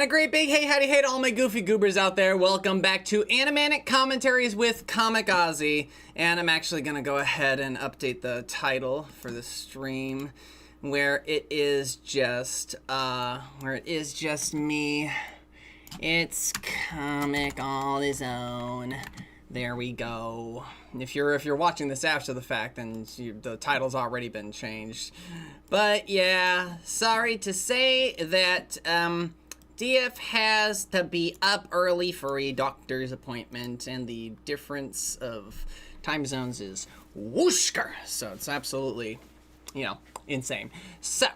And a great big hey howdy hey to all my goofy goobers out there. Welcome back to Animanic Commentaries with Comic Auzi. And I'm actually going to go ahead and update the title for the stream where it is just me. It's Comic on his own. There we go. If you're watching this after the fact, then the title's already been changed. But yeah, sorry to say that DF has to be up early for a doctor's appointment, and the difference of time zones is whooshker. So it's absolutely, insane. So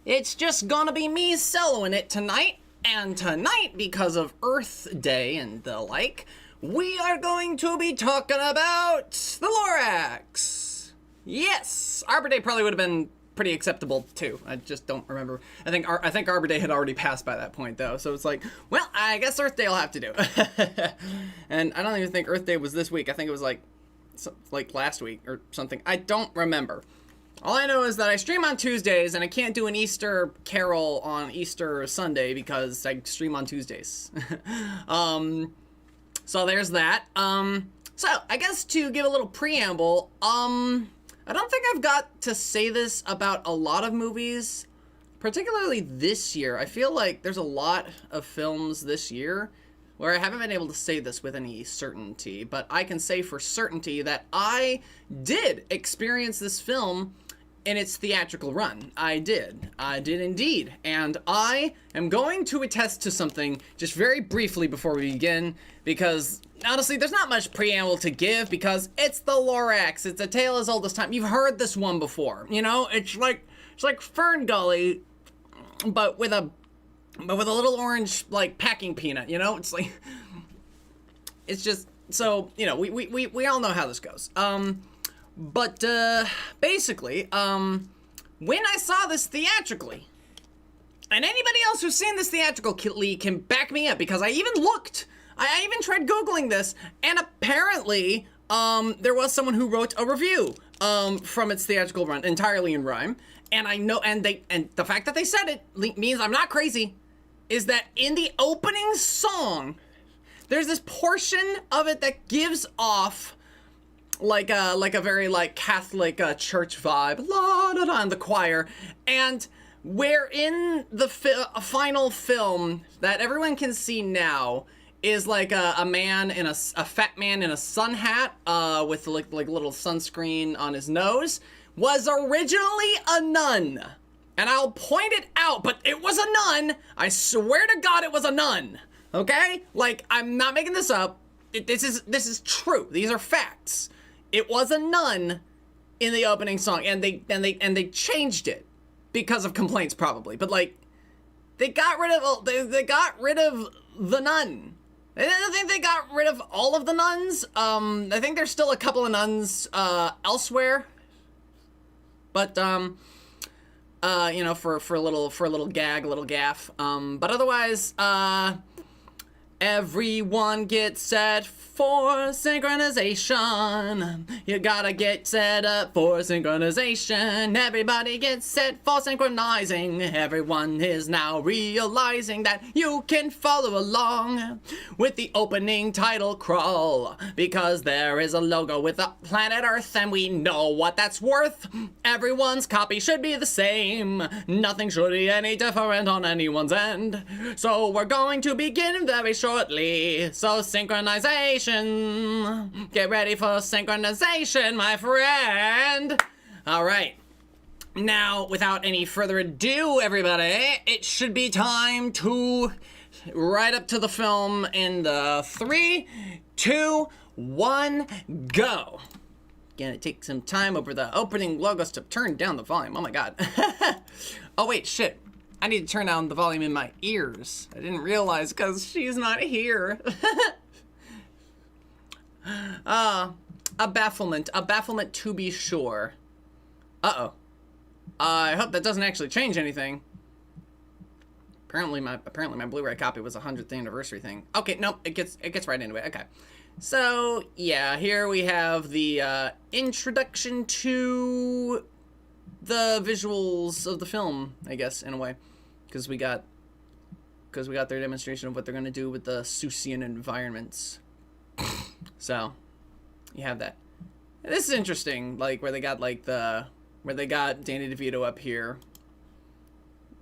it's just gonna be me soloing it tonight, and tonight, because of Earth Day and the like, we are going to be talking about the Lorax. Yes, Arbor Day probably would have been pretty acceptable too. I just don't remember. I think Arbor Day had already passed by that point though, so it's like, well, I guess Earth Day will have to do. And I don't even think Earth Day was this week. I think it was like last week or something. I don't remember. All I know is that I stream on Tuesdays, and I can't do an Easter carol on Easter Sunday because I stream on Tuesdays. So there's that. So I guess to give a little preamble, I don't think I've got to say this about a lot of movies, particularly this year. I feel like there's a lot of films this year where I haven't been able to say this with any certainty, but I can say for certainty that I did experience this film in its theatrical run. I did indeed. And I am going to attest to something just very briefly before we begin, because honestly, there's not much preamble to give because it's the Lorax. It's a tale as old as time. You've heard this one before, it's like Fern Gully, but with a little orange like packing peanut, it's like, it's just, so, we all know how this goes. But basically, when I saw this theatrically, and anybody else who's seen this theatrically can back me up, because I even tried Googling this, and apparently, there was someone who wrote a review, from its theatrical run, entirely in rhyme, and I know, and the fact that they said it means I'm not crazy, is that in the opening song, there's this portion of it that gives off like a very Catholic church vibe, la da da, in the choir, and where in the final film that everyone can see now is like a fat man in a sun hat with like little sunscreen on his nose, was originally a nun. And I'll point it out, but it was a nun. I swear to God it was a nun. Okay? Like, I'm not making this up. This is true. These are facts. It was a nun in the opening song, and they changed it because of complaints probably. But like, they got rid of the nun. I don't think they got rid of all of the nuns. I think there's still a couple of nuns elsewhere. But for a little gag, a little gaff. But otherwise, everyone gets set for synchronization. You gotta get set up for synchronization. Everybody gets set for synchronizing. Everyone is now realizing that you can follow along with the opening title crawl, because there is a logo with a planet Earth, and we know what that's worth. Everyone's copy should be the same. Nothing should be any different on anyone's end. So we're going to begin very shortly. So synchronization. Get ready for synchronization, my friend. All right. Now, without any further ado, everybody, it should be time to right up to the film in the 3, 2, 1, go. Gonna take some time over the opening logos to turn down the volume. Oh my God. Oh wait, shit. I need to turn down the volume in my ears. I didn't realize because she's not here. A bafflement to be sure. Uh-oh. I hope that doesn't actually change anything. Apparently my Blu-ray copy was a 100th anniversary thing. Okay, nope, it gets right into it. Okay. So, yeah, here we have the introduction to the visuals of the film, I guess, in a way. Because we got because we got their demonstration of what they're going to do with the Seussian environments. So, you have that. And this is interesting, like, where they got, like, where they got Danny DeVito up here,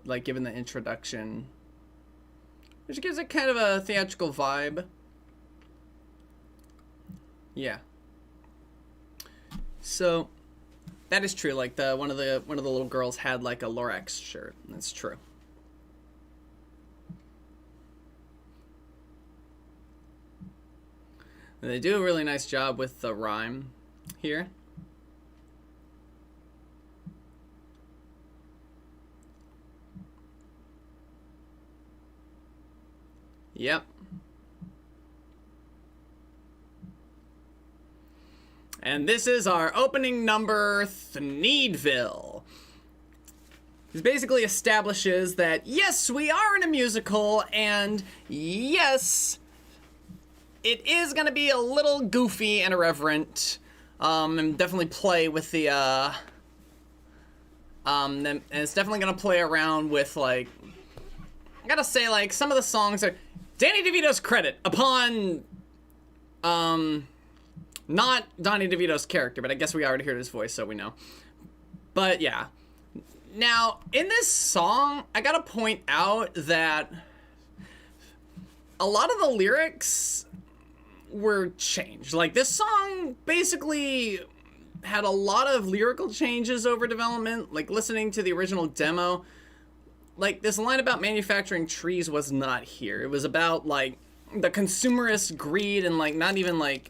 like, given the introduction, which gives it kind of a theatrical vibe. Yeah. So, that is true. Like, one of the little girls had, like, a Lorax shirt. That's true. And they do a really nice job with the rhyme here. Yep. And this is our opening number, Thneedville. This basically establishes that, yes, we are in a musical, and yes, it is going to be a little goofy and irreverent, and definitely play with the, and it's definitely going to play around with, like, I gotta say, like, some of the songs are Danny DeVito's credit upon, not Danny DeVito's character, but I guess we already heard his voice, so we know. But, yeah. Now, in this song, I gotta point out that a lot of the lyrics were changed. Like, this song basically had a lot of lyrical changes over development. Like, listening to the original demo, like, this line about manufacturing trees was not here. It was about, like, the consumerist greed and, like, not even, like...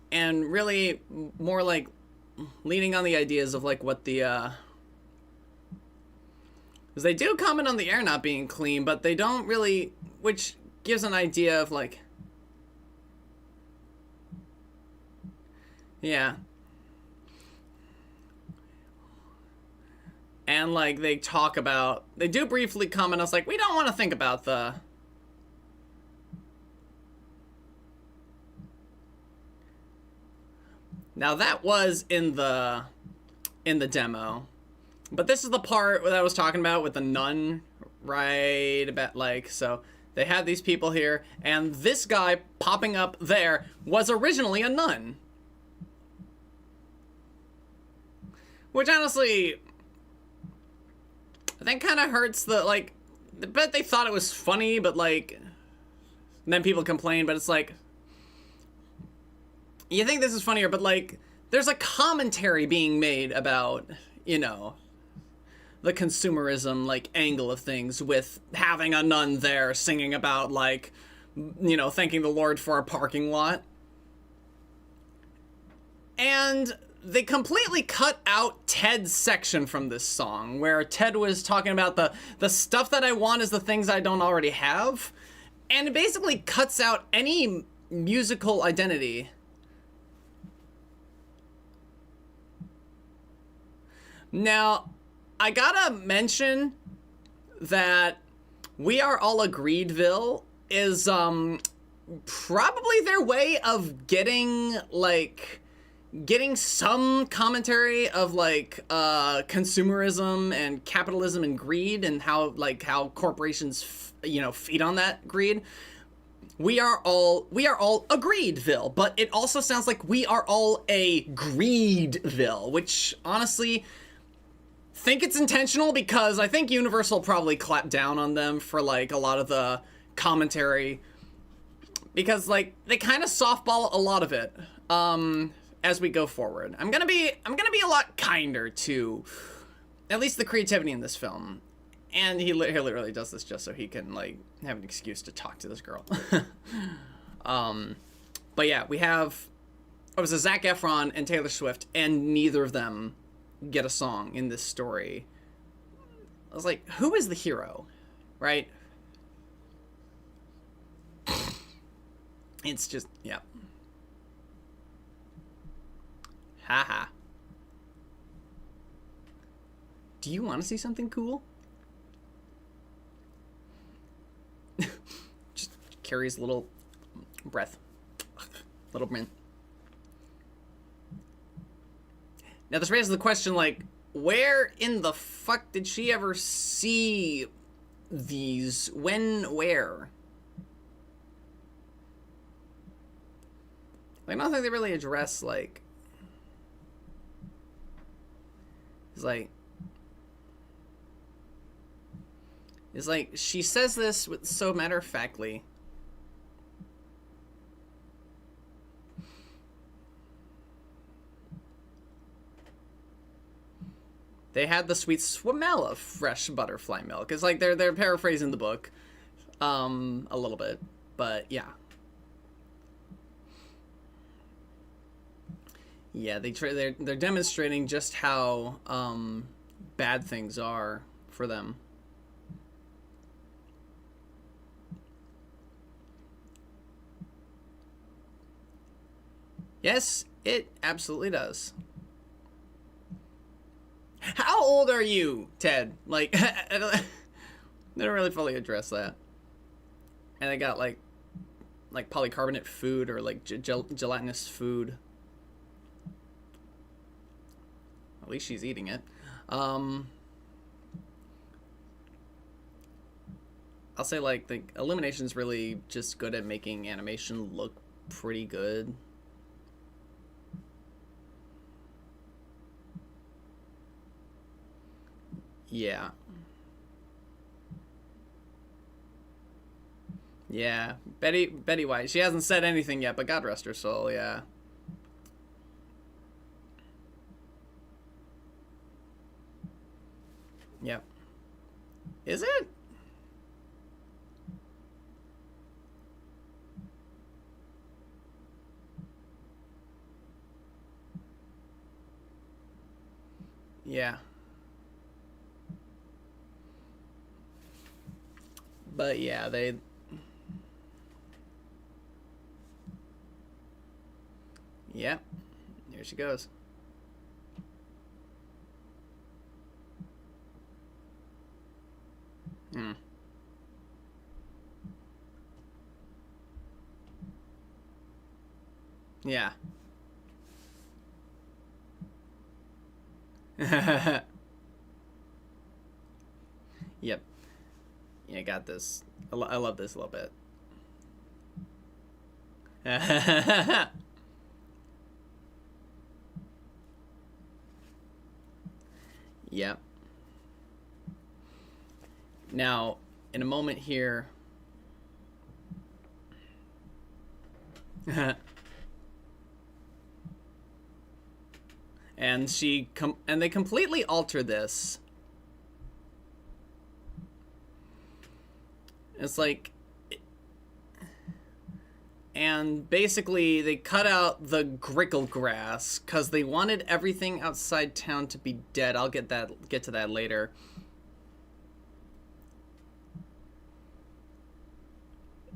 And really more, like, leaning on the ideas of, like, what the, because they do comment on the air not being clean, but they don't really... Which gives an idea of, like... Yeah. And, like, they talk about... They do briefly comment us, like, we don't want to think about the... Now, that was in the demo. But this is the part that I was talking about with the nun, right? About, like, so they had these people here, and this guy popping up there was originally a nun. Which, honestly... I think kind of hurts the, like, I bet they thought it was funny, but, like, and then people complain, but it's like, you think this is funnier, but, like, there's a commentary being made about, you know, the consumerism, like, angle of things with having a nun there singing about, like, you know, thanking the Lord for our parking lot. And they completely cut out Ted's section from this song, where Ted was talking about the stuff that I want is the things I don't already have. And it basically cuts out any musical identity. Now, I gotta mention that We Are All Agreedville is, probably their way of getting, like... getting some commentary of, like, consumerism and capitalism and greed and how, like, how corporations, you know, feed on that greed. We are all Agreedville, but it also sounds like we are all a Greedville, which, honestly, think it's intentional because I think Universal probably clapped down on them for, like, a lot of the commentary because, like, they kind of softball a lot of it. As we go forward, I'm gonna be a lot kinder to at least the creativity in this film, and he literally does this just so he can, like, have an excuse to talk to this girl. But yeah, we have it was a Zac Efron and Taylor Swift, and neither of them get a song in this story. I was like, who is the hero, right? It's just, yeah. Haha. Do you want to see something cool? Just Carrie's little breath. Little mint. Now this raises the question, like, where in the fuck did she ever see these? When? Where? I don't think they really address, like... It's like, she says this with so matter-of-factly. They had the sweet smell of fresh butterfly milk. It's like they're paraphrasing the book, a little bit, but yeah. Yeah, they're demonstrating just how bad things are for them. Yes, it absolutely does. How old are you, Ted? Like, they don't really fully address that. And they got like polycarbonate food or like gelatinous food. At least she's eating it. I'll say like the Illumination's really just good at making animation look pretty good. Yeah. Yeah. Betty White. She hasn't said anything yet, but God rest her soul, yeah. Yep. Is it? Yeah. But yeah, they... Yep. Here she goes. Hmm. Yeah. Yep. Yeah, got this. I love this a little bit. Yep. Now, in a moment here... and they completely alter this. It's like, and basically they cut out the grickle grass because they wanted everything outside town to be dead. I'll get to that later.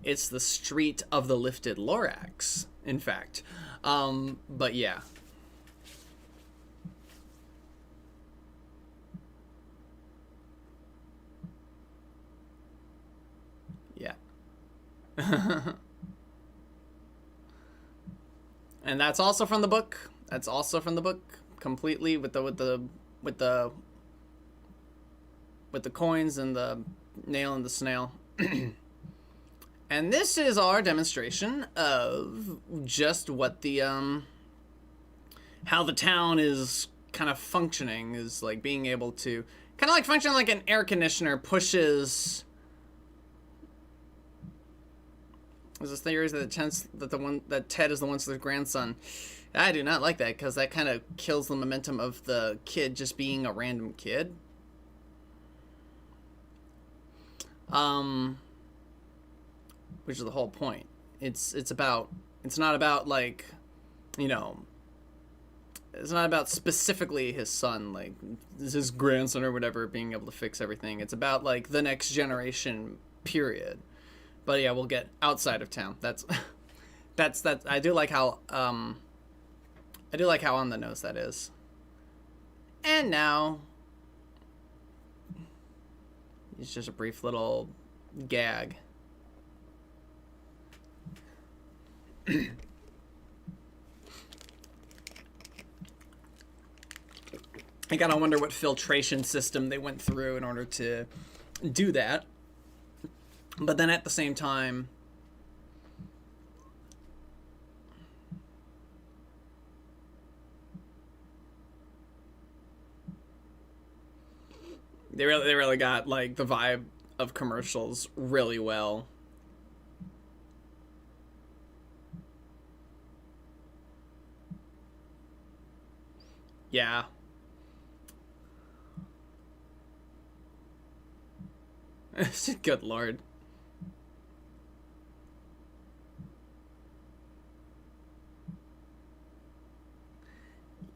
It's the street of the lifted Lorax, in fact. But yeah. Yeah. And that's also from the book. That's also from the book, completely with the coins and the nail and the snail. And this is our demonstration of just what the how the town is kind of functioning, is like being able to kind of like function like an air conditioner pushes. There's this theory that Ted is the Onesler's grandson. I do not like that because that kind of kills the momentum of the kid just being a random kid. Which is the whole point. It's not about like, you know, it's not about specifically his son, like his grandson or whatever being able to fix everything. It's about like the next generation, period. But yeah, we'll get outside of town. That's I do like how on the nose that is. And now it's just a brief little gag. I gotta wonder what filtration system they went through in order to do that. But then at the same time, they really got like the vibe of commercials really well. Yeah. Good lord.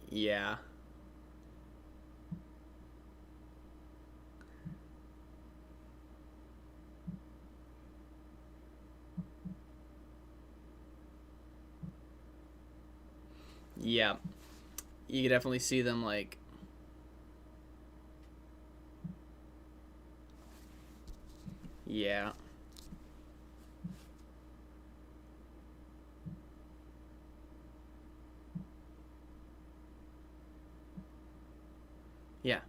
Yeah. Yeah. You can definitely see them like yeah. Yeah.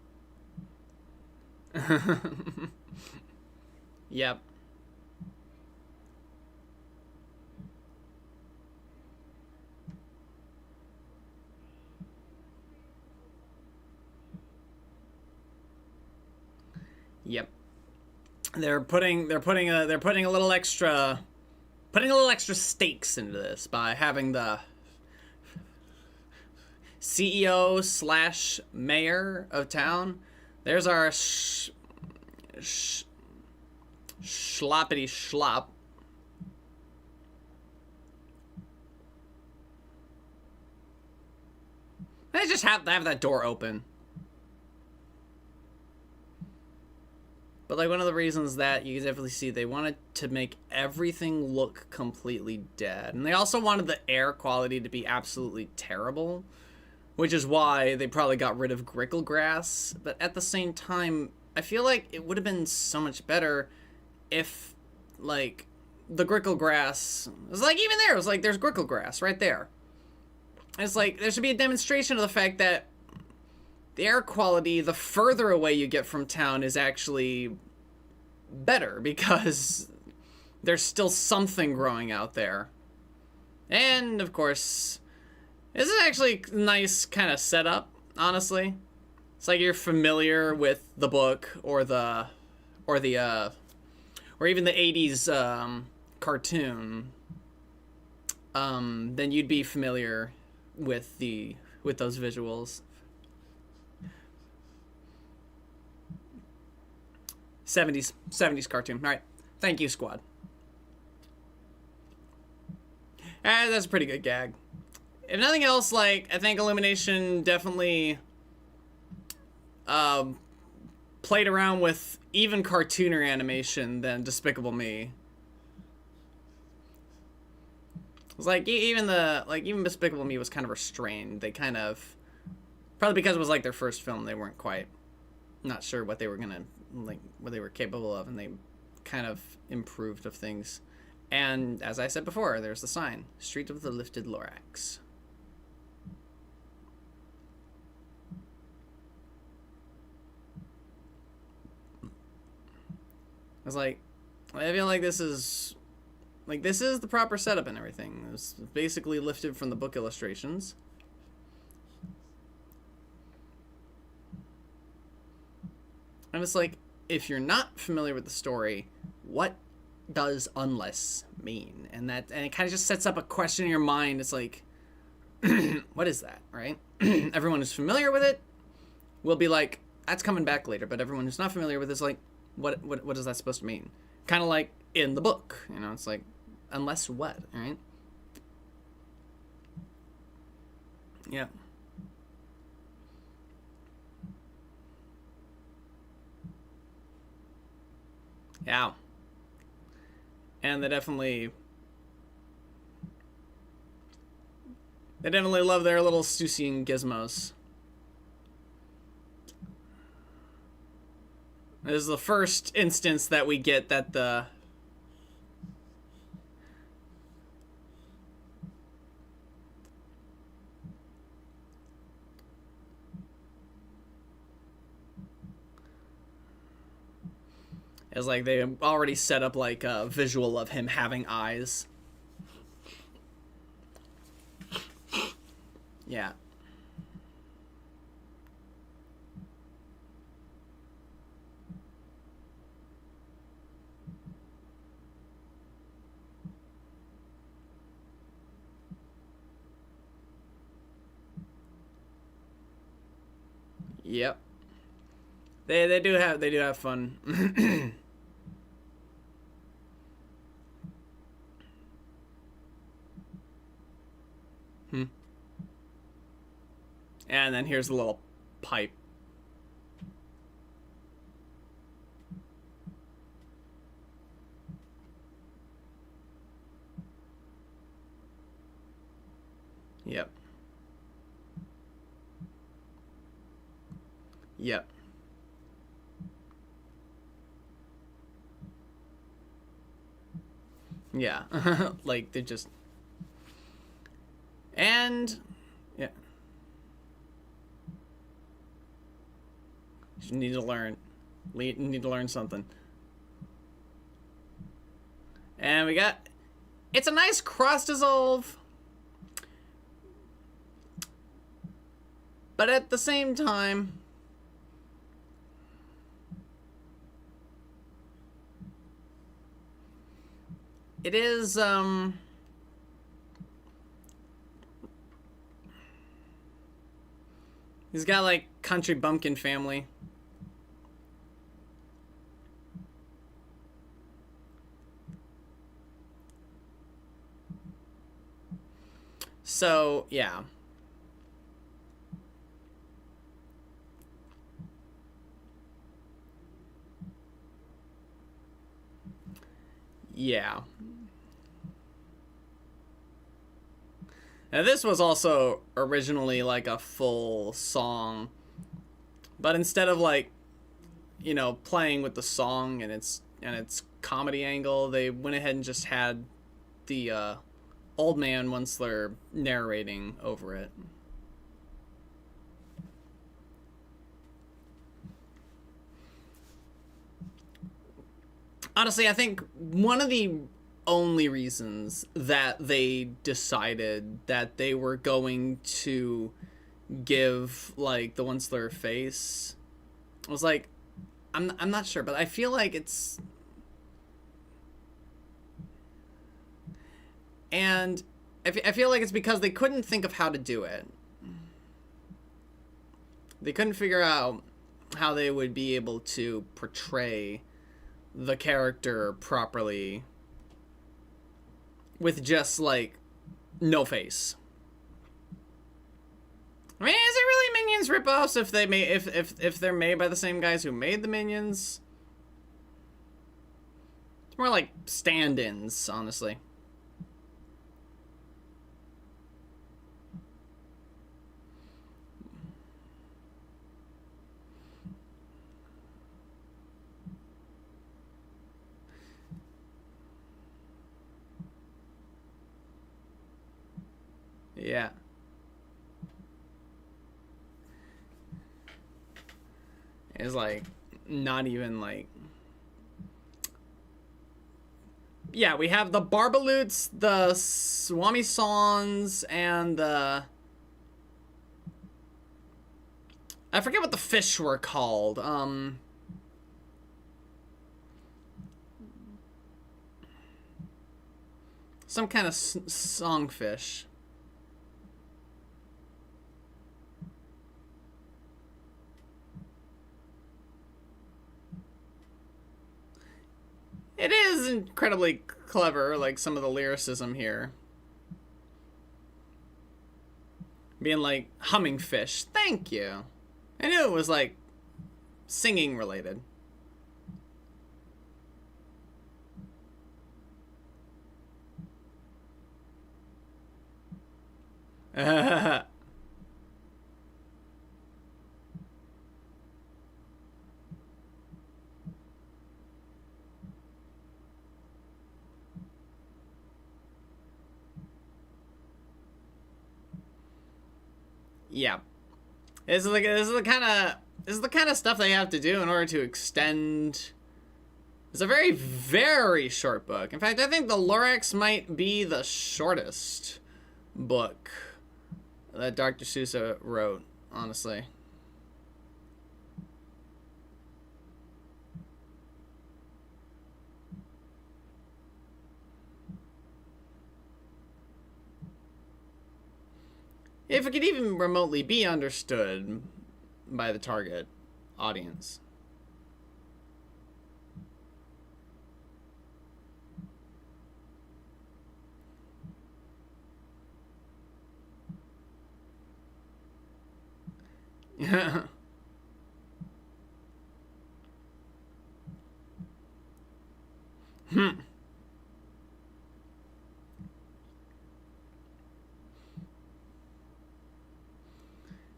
Yep. Yep. They're putting a little extra stakes into this by having the CEO slash mayor of town. There's our schloppity schlop. They just have to have that door open. But like one of the reasons that you can definitely see they wanted to make everything look completely dead. And they also wanted the air quality to be absolutely terrible. Which is why they probably got rid of grickle grass. But at the same time, I feel like it would have been so much better if, like, the grickle grass... It was like, even there, it was like, there's grickle grass right there. It's like, there should be a demonstration of the fact that the air quality, the further away you get from town, is actually better because there's still something growing out there. And, of course, this is actually a nice kind of setup, honestly. It's like you're familiar with the book or or even the 80s cartoon. Then you'd be familiar with those visuals. 70s cartoon. All right. Thank you, squad. That's a pretty good gag. If nothing else, like, I think Illumination definitely played around with even cartooner animation than Despicable Me. It was like even Despicable Me was kind of restrained. They kind of, probably because it was like their first film, they weren't quite not sure what they were gonna what they were capable of, and they kind of improved of things. And as I said before, there's the sign, Street of the Lifted Lorax. I was like, I feel like this is the proper setup and everything. It's basically lifted from the book illustrations. And it's like, if you're not familiar with the story, what does unless mean? And it kind of just sets up a question in your mind. It's like, what is that, right? Everyone who's familiar with it will be like, that's coming back later. But everyone who's not familiar with it is like, what is that supposed to mean? Kind of like in the book, you know, it's like, unless what, right? Yeah. Yeah. And they definitely love their little Stussian gizmos. This is the first instance that we get that the It's like they already set up like a visual of him having eyes. Yeah. Yep. They do have fun. Hmm. And then here's a little pipe. Yep. Yep. Yeah. Like they just and yeah. You need to learn. Need to learn something. And we got it's a nice cross dissolve. But at the same time, it is he's got like country bumpkin family. So, yeah. Yeah. Now this was also originally like a full song, but instead of like, you know, playing with the song and its comedy angle, they went ahead and just had the old man Onesler narrating over it. Honestly, I think one of the only reasons that they decided that they were going to give like the Onesler face was like I'm not sure, but I feel like it's and I feel like it's because they couldn't think of how to do it. They couldn't figure out how they would be able to portray the character properly with just like no face. I mean, is it really Minions ripoffs if they may if they're made by the same guys who made the Minions? It's more like stand-ins, honestly. Yeah. It's like not even like yeah, we have the Barbaloots, the Swami Sons, and the I forget what the fish were called. Some kind of songfish. It is incredibly clever, like some of the lyricism here. Being like humming fish. Thank you. I knew it was like singing related. Yeah. This is the kind of stuff they have to do in order to extend It's a very, very short book. In fact, I think the Lorax might be the shortest book that Dr. Seuss wrote, honestly. If it could even remotely be understood by the target audience. Yeah.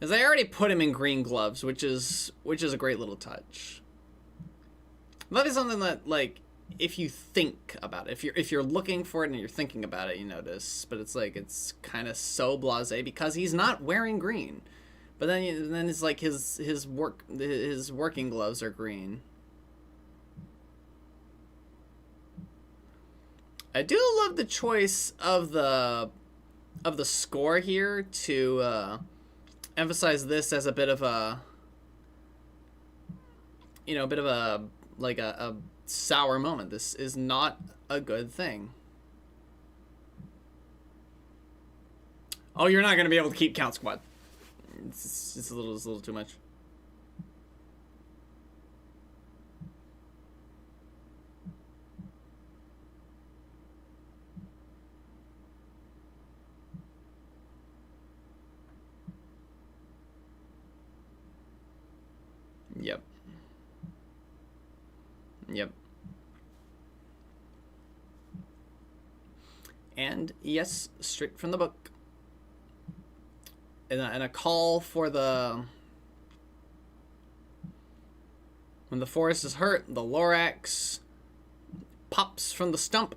As I already put him in green gloves, which is a great little touch. That is something that, like, if you think about it, if you're looking for it and you're thinking about it, you notice. But it's like it's kind of so blasé because he's not wearing green. But then it's like his working gloves are green. I do love the choice of the score here to emphasize this as a bit of a, you know, a bit of a, like a sour moment. This is not a good thing. Oh, you're not going to be able to keep Count Squad. It's a little too much. Yep. Yep. And yes, straight from the book. And a call for the... When the forest is hurt, the Lorax pops from the stump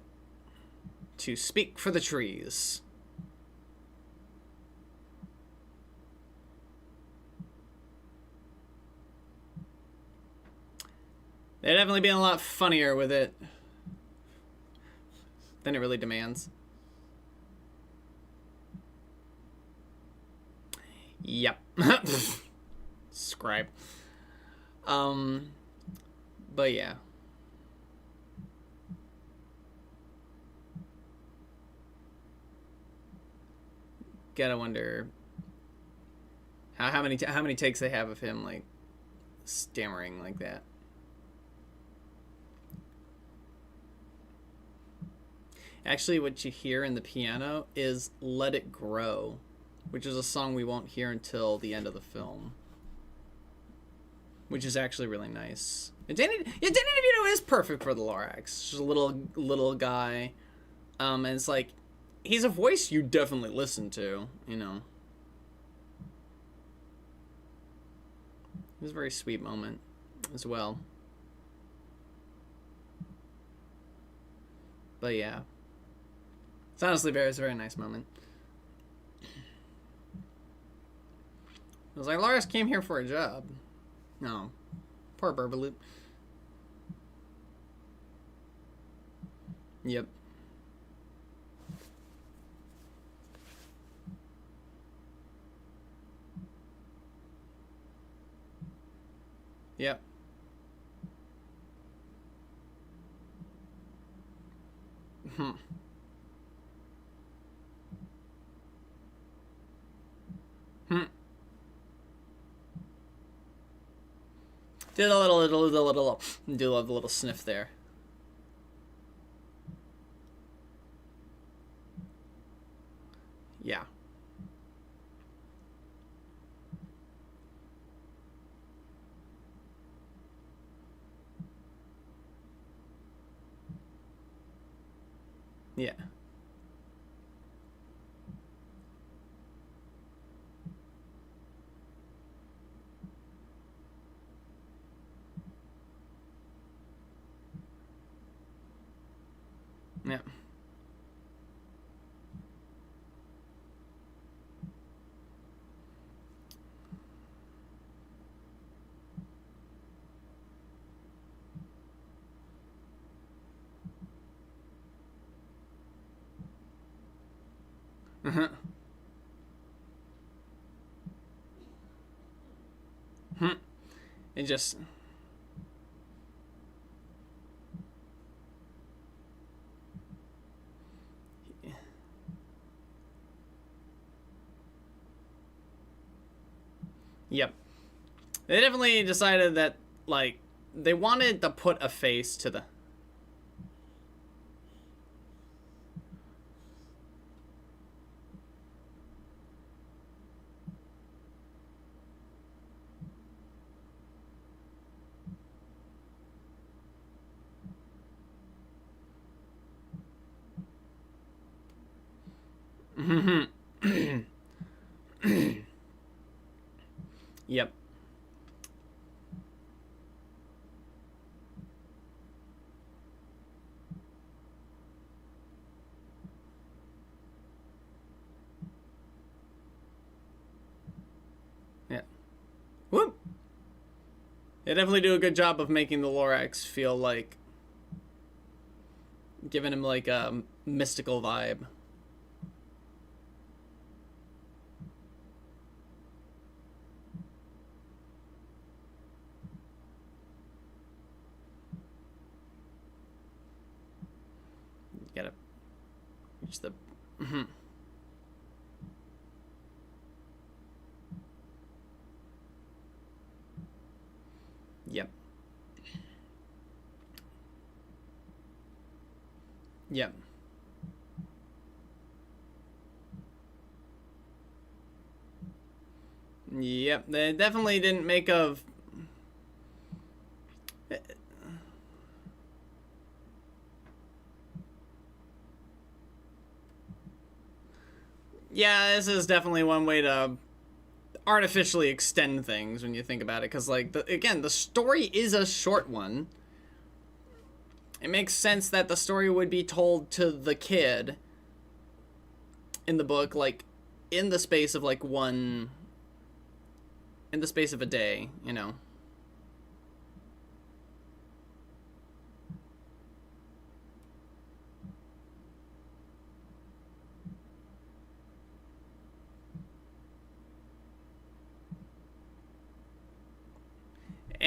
to speak for the trees. They'd definitely been a lot funnier with it than it really demands. Yep. Scribe. But yeah. Gotta wonder how many takes they have of him like stammering like that. Actually, what you hear in the piano is "Let It Grow," which is a song we won't hear until the end of the film, which is actually really nice. Danny DeVito is perfect for the Lorax. Just a little guy, and it's like he's a voice you definitely listen to, you know. It was a very sweet moment as well. But yeah. It's honestly it's a very nice moment. It was like, Lorax came here for a job. No. Poor Burbaloop. Yep. Yep. Hmm. Did a little sniff there. Yeah. Yeah. Yeah. Uh-huh. It just... Yep. They definitely decided that, like, they wanted to put a face to the... Yep. Yeah. Whoop! They definitely do a good job of making the Lorax feel like... giving him, like, a mystical vibe. Gotta reach the... Yep. Yep. Yep. They definitely didn't make of... Yeah, this is definitely one way to artificially extend things when you think about it, because, like, again, the story is a short one. It makes sense that the story would be told to the kid in the book, like, in the space of, like, in the space of a day, you know.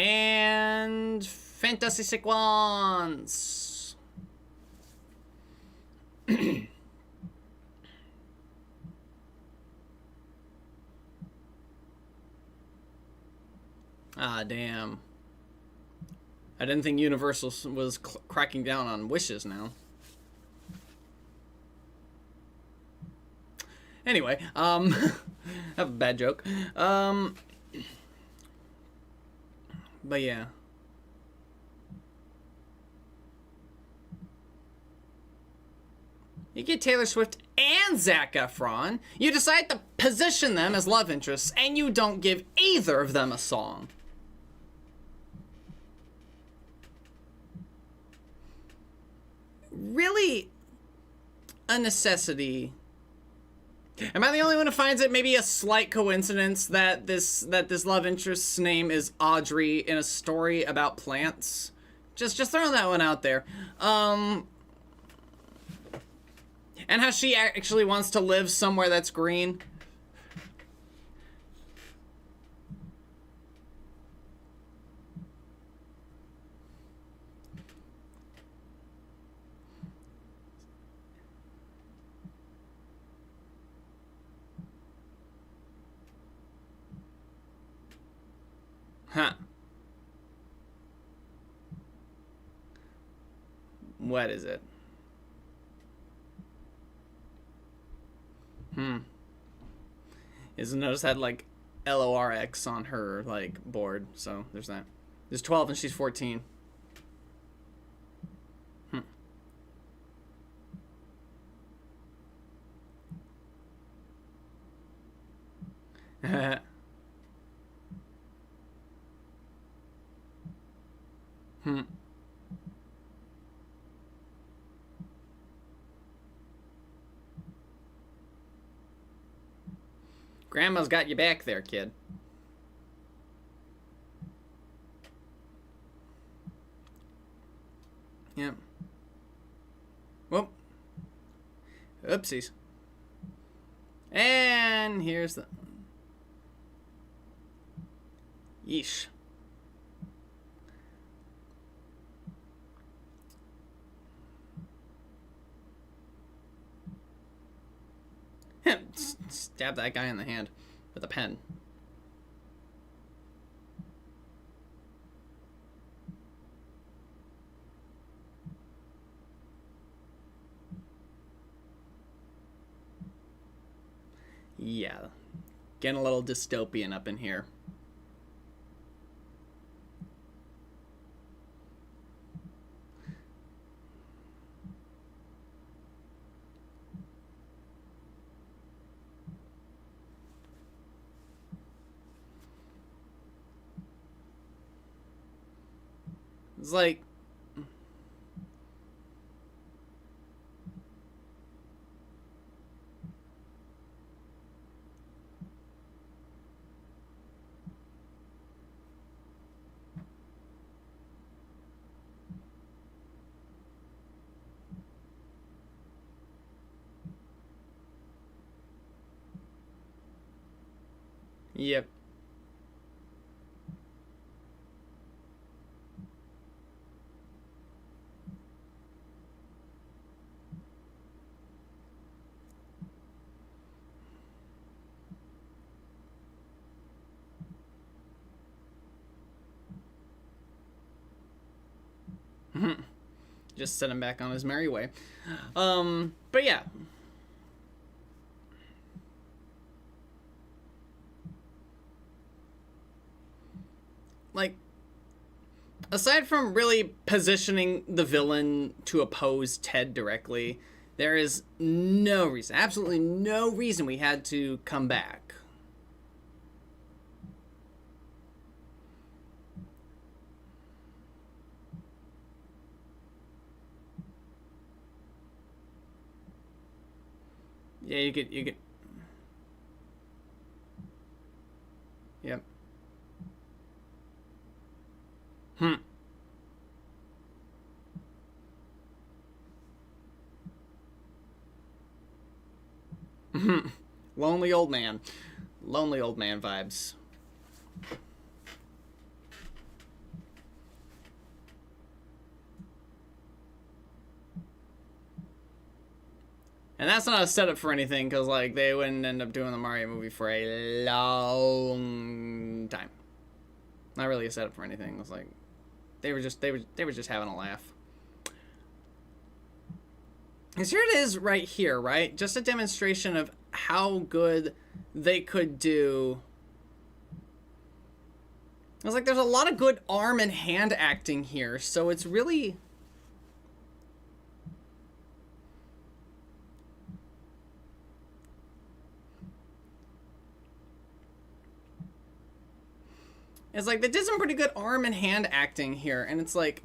And fantasy sequence. Ah, damn. I didn't think Universal was cracking down on wishes now. Anyway, have a bad joke. But yeah. You get Taylor Swift and Zac Efron. You decide to position them as love interests, and you don't give either of them a song. Really a necessity. Am I the only one who finds it maybe a slight coincidence that this love interest's name is Audrey in a story about plants? Just throwing that one out there. And how she actually wants to live somewhere that's green. Huh. What is it? Isn't notice had like LORX on her like board, so there's that. There's 12 and she's 14. Grandma's got you back there, kid. Yep. Whoop. Oopsies. And here's the... Yeesh. Stab that guy in the hand with a pen. Yeah, getting a little dystopian up in here. It's like... Yep. Just set him back on his merry way. But yeah. Like, aside from really positioning the villain to oppose Ted directly, there is no reason, absolutely no reason we had to come back. Yeah, you could... Yep. Lonely old man. Lonely old man vibes. And that's not a setup for anything, because, like, they wouldn't end up doing the Mario movie for a long time. Not really a setup for anything. It was like, they were just having a laugh. Because here it is right here, right? Just a demonstration of how good they could do. I was like, there's a lot of good arm and hand acting here, so it's really... It's like, they did some pretty good arm and hand acting here, and it's like...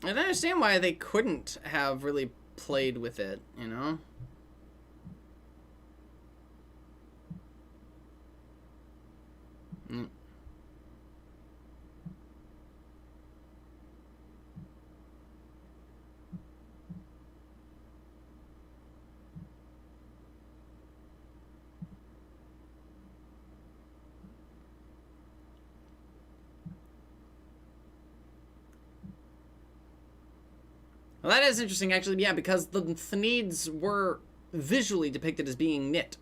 I don't understand why they couldn't have really played with it, you know? Well, that is interesting, actually, yeah, because the Thneeds were visually depicted as being knit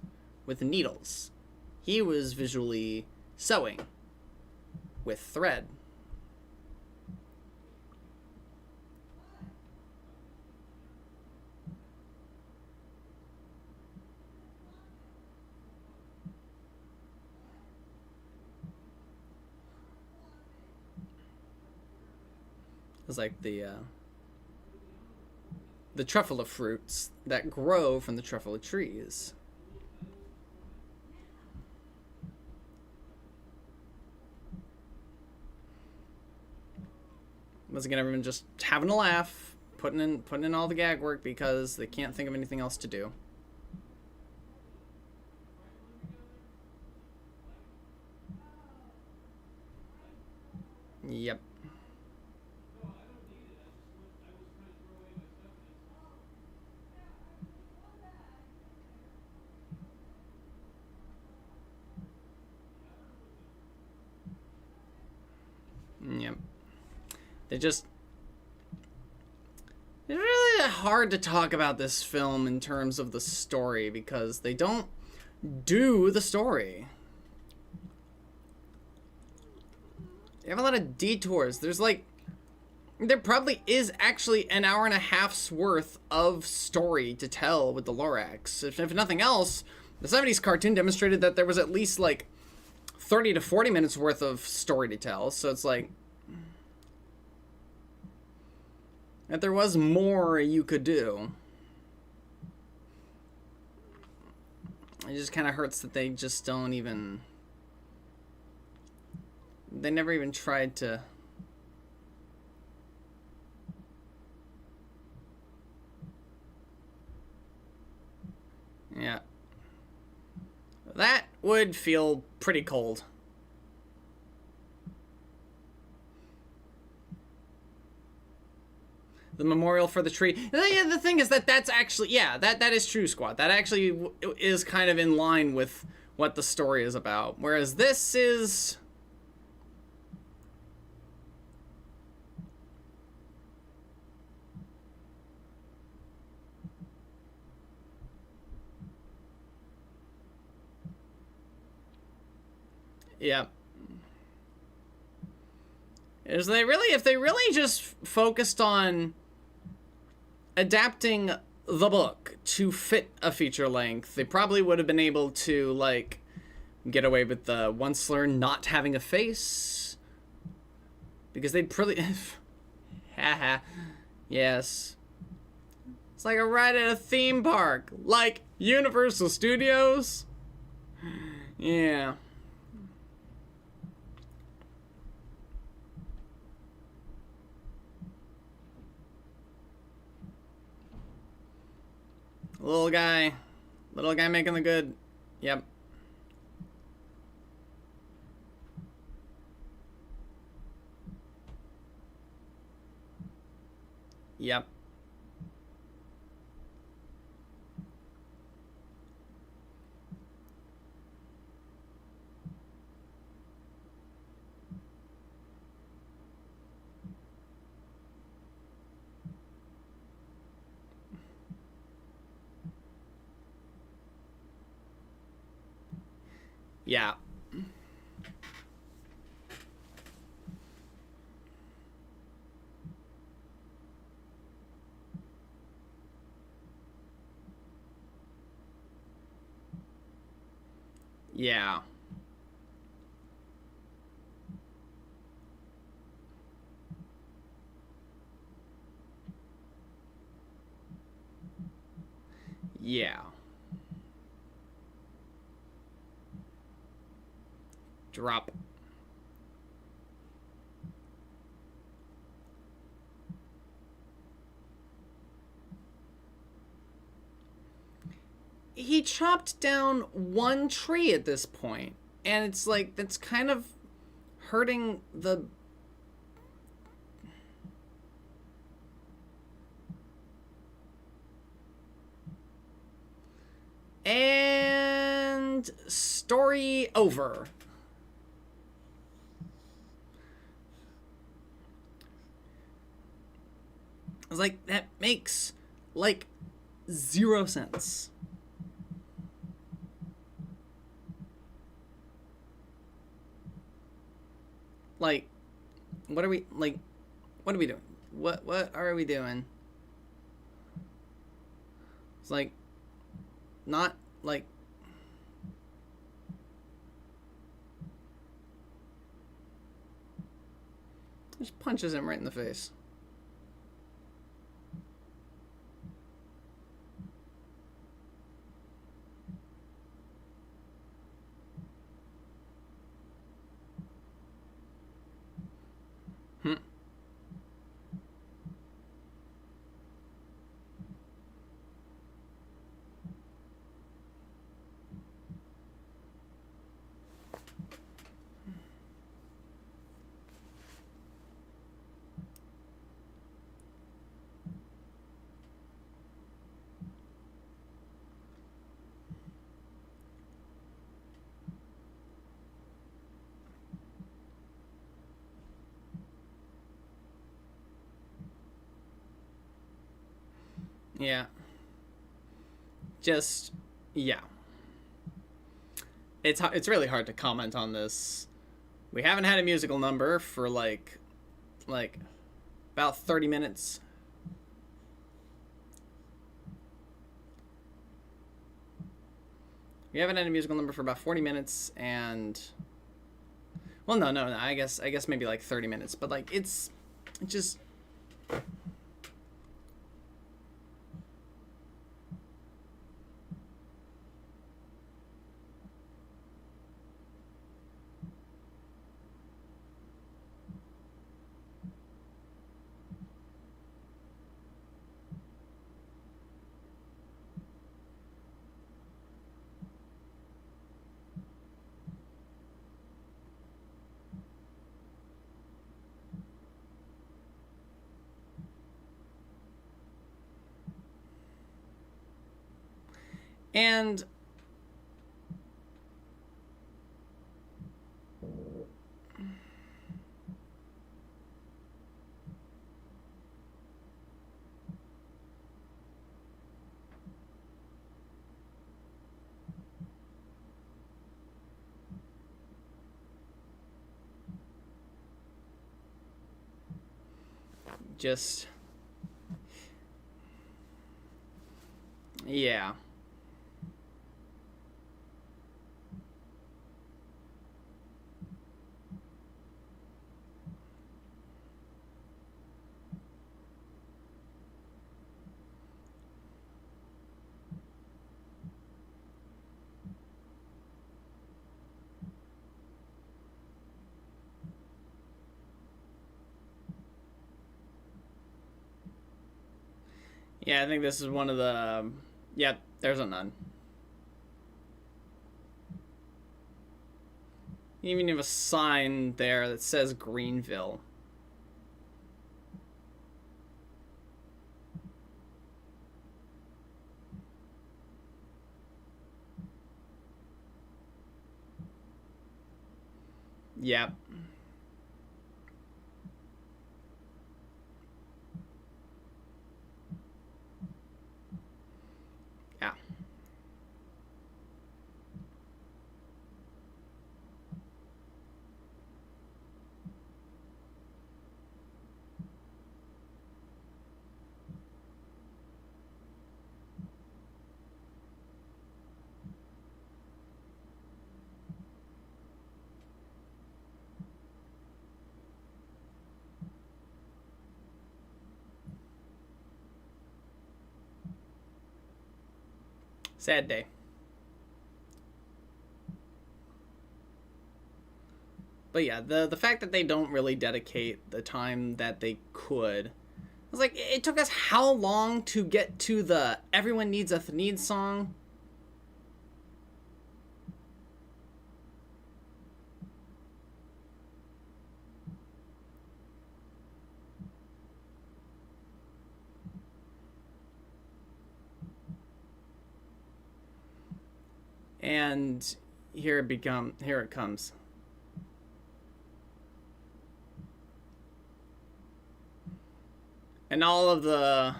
with needles. He was visually sewing with thread. It's like the truffle of fruits that grow from the truffle of trees. Once again, everyone just having a laugh, putting in all the gag work because they can't think of anything else to do. Yep. they just... It's really hard to talk about this film in terms of the story because they don't do the story. They have a lot of detours. There's like... There probably is actually an hour and a half's worth of story to tell with the Lorax. If nothing else, the 70s cartoon demonstrated that there was at least like 30 to 40 minutes worth of story to tell. So it's like... that there was more you could do. It just kind of hurts that they just don't even... They never even tried to... Yeah. That would feel pretty cold. The memorial for the tree. Yeah, the thing is that that's actually... Yeah, that is true, Squad. That actually is kind of in line with what the story is about. Whereas this is... Yeah. If they really just focused on adapting the book to fit a feature length, they probably would have been able to, like, get away with the Onesler not having a face. Because they'd pretty... Haha. Yes. It's like a ride at a theme park. Like Universal Studios. Yeah. Little guy making the good. Yep. Yep. Yeah. Yeah. Yeah. Drop. He chopped down one tree at this point, and it's like that's kind of hurting the... And story over. I was like, that makes like 0 sense. Like, what are we doing? What are we doing? It's like, not like... Just punches him right in the face. Yeah. Just, yeah. It's really hard to comment on this. We haven't had a musical number for like about 30 minutes. We haven't had a musical number for about 40 minutes, and well, no. I guess maybe like 30 minutes, but like it's just and just yeah. Yeah, I think this is one of the. Yep, there's a none. You even have a sign there that says Greenville. Yep. Yeah. Sad day. But yeah, the fact that they don't really dedicate the time that they could. I was like, it took us how long to get to the Everyone Needs a Need song? And here it comes. And all of the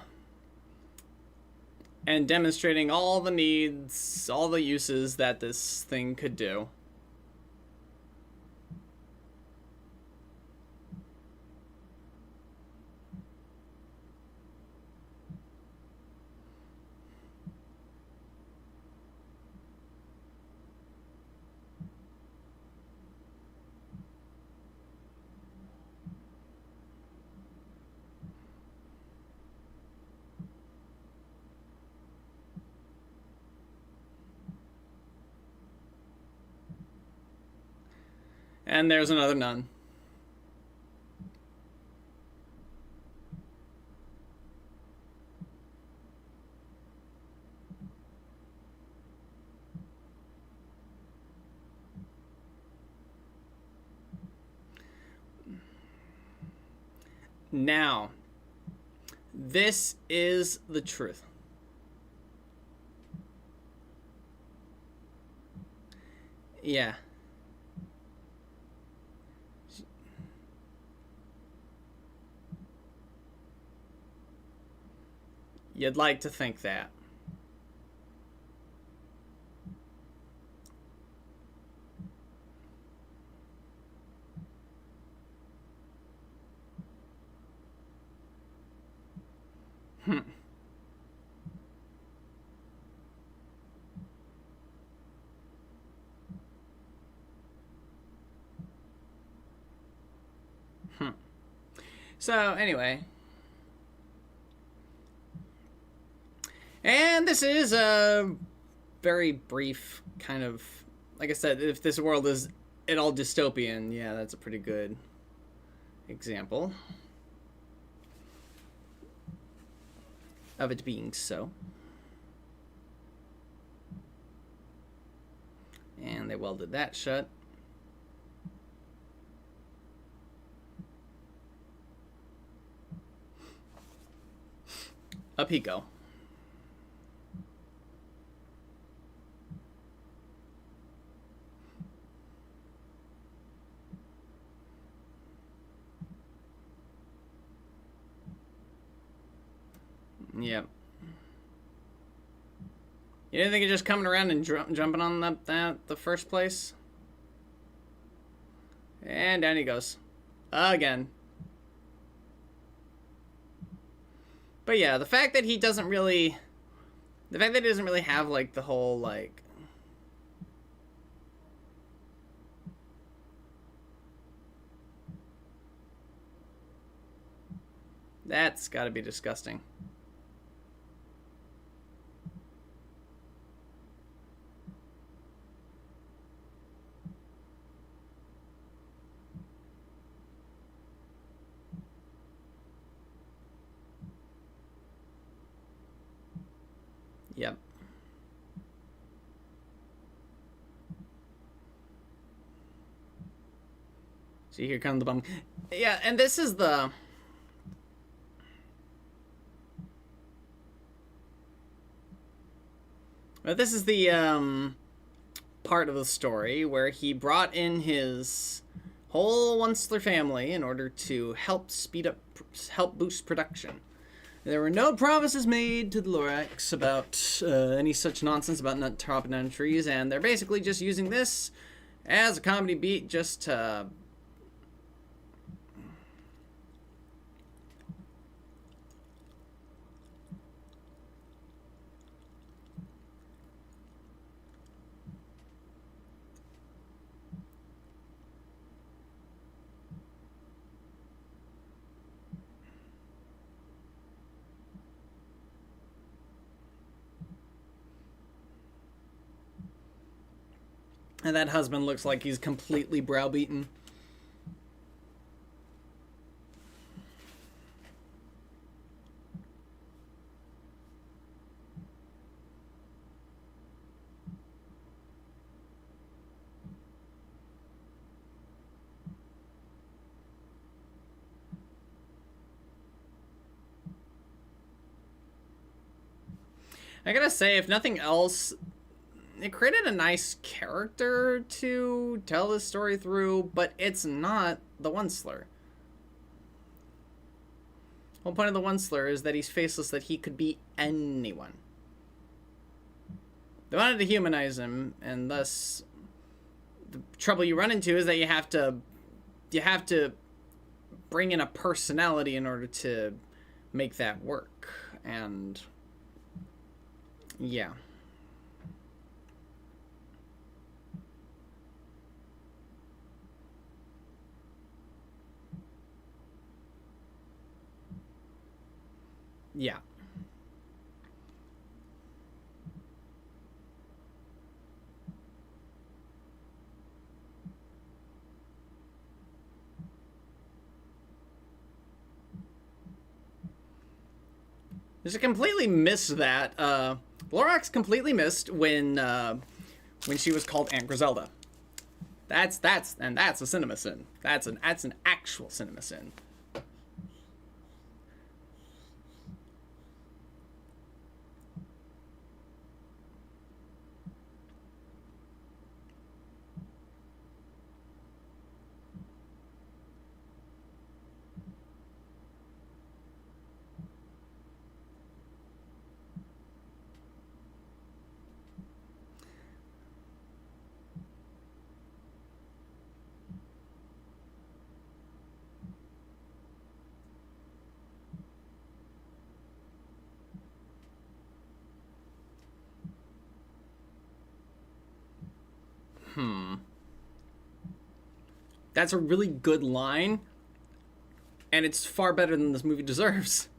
and demonstrating all the needs, all the uses that this thing could do. And there's another none. Now, this is the truth. Yeah. You'd like to think that. Hmm. So, anyway. And this is a very brief kind of... Like I said, if this world is at all dystopian, yeah, that's a pretty good example of it being so. And they welded that shut. Up he go. Yep. You didn't think of just coming around and jumping on the first place? And down he goes. Again. But yeah, the fact that he doesn't really... The fact that he doesn't really have, like, the whole, like... That's gotta be disgusting. Yep. See, here comes the bum. Yeah, and this is the... This is the part of the story where he brought in his whole Onesler family in order to help boost production. There were no promises made to the Lorax about any such nonsense about not chopping down trees, and they're basically just using this as a comedy beat just to... And that husband looks like he's completely browbeaten. I gotta say, if nothing else... It created a nice character to tell this story through, but it's not the Onesler. The whole point of the Onesler is that he's faceless, that he could be anyone. They wanted to humanize him, and thus the trouble you run into is that you have to bring in a personality in order to make that work. And yeah. Yeah. Just completely missed that. Lorax completely missed when she was called Aunt Griselda. That's a cinema sin. That's an actual cinema sin. That's a really good line, and it's far better than this movie deserves.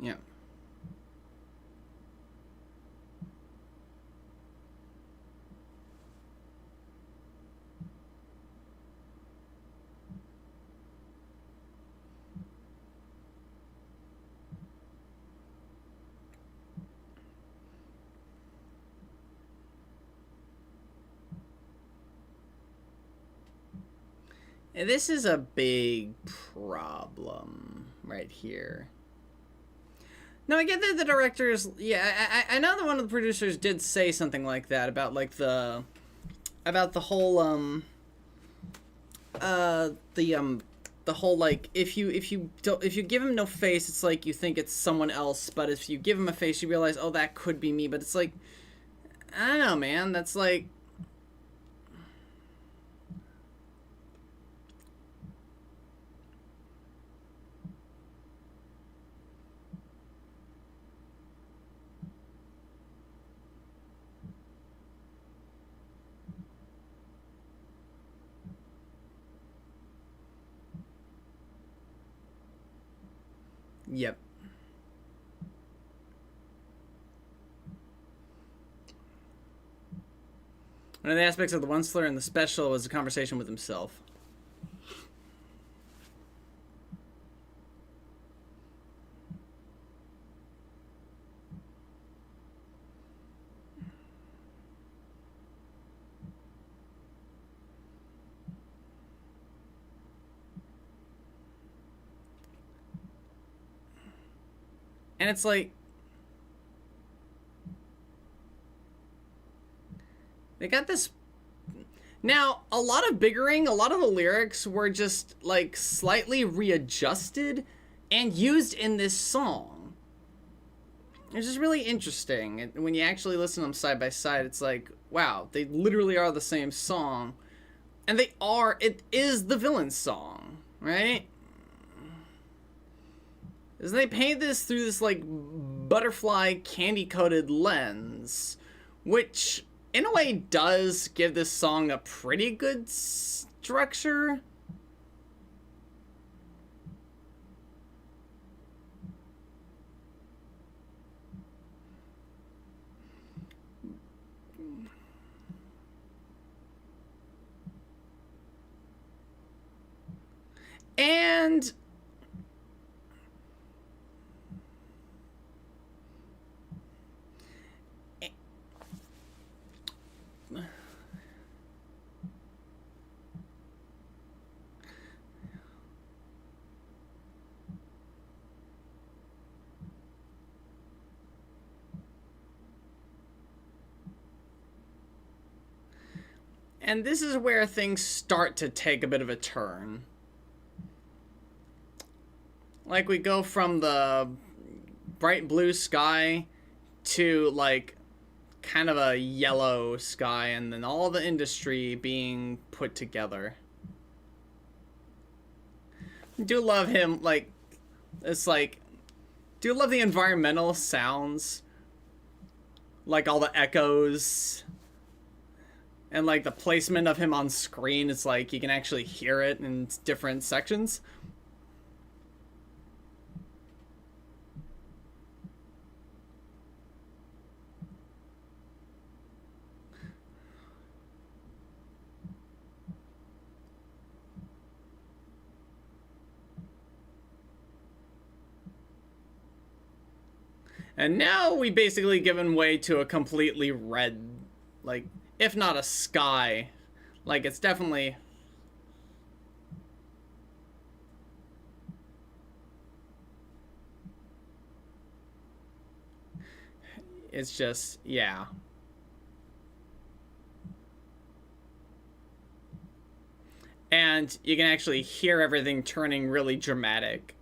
Yeah. And this is a big problem right here. No, I get that the directors. Yeah, I know that one of the producers did say something like that about like about the whole the whole like if you give him no face, it's like you think it's someone else, but if you give him a face, you realize, oh, that could be me. But it's like, I don't know, man. That's like. Yep. One of the aspects of the Onesler in the special was a conversation with himself. And it's like, they got this. Now, a lot of biggering, a lot of the lyrics were just like slightly readjusted and used in this song. It's just really interesting. And when you actually listen to them side by side, it's like, wow, they literally are the same song. And it is the villain's song, right? Is they paint this through this like butterfly candy coated lens, which in a way does give this song a pretty good structure. And And this is where things start to take a bit of a turn. Like, we go from the bright blue sky to, like, kind of a yellow sky, and then all the industry being put together. I do love him, like, it's like, do love the environmental sounds. Like, all the echoes. And, like, the placement of him on screen, it's like you can actually hear it in different sections. And now we basically given way to a completely red, like, if not a sky. Like, it's definitely... It's just, yeah. And you can actually hear everything turning really dramatic.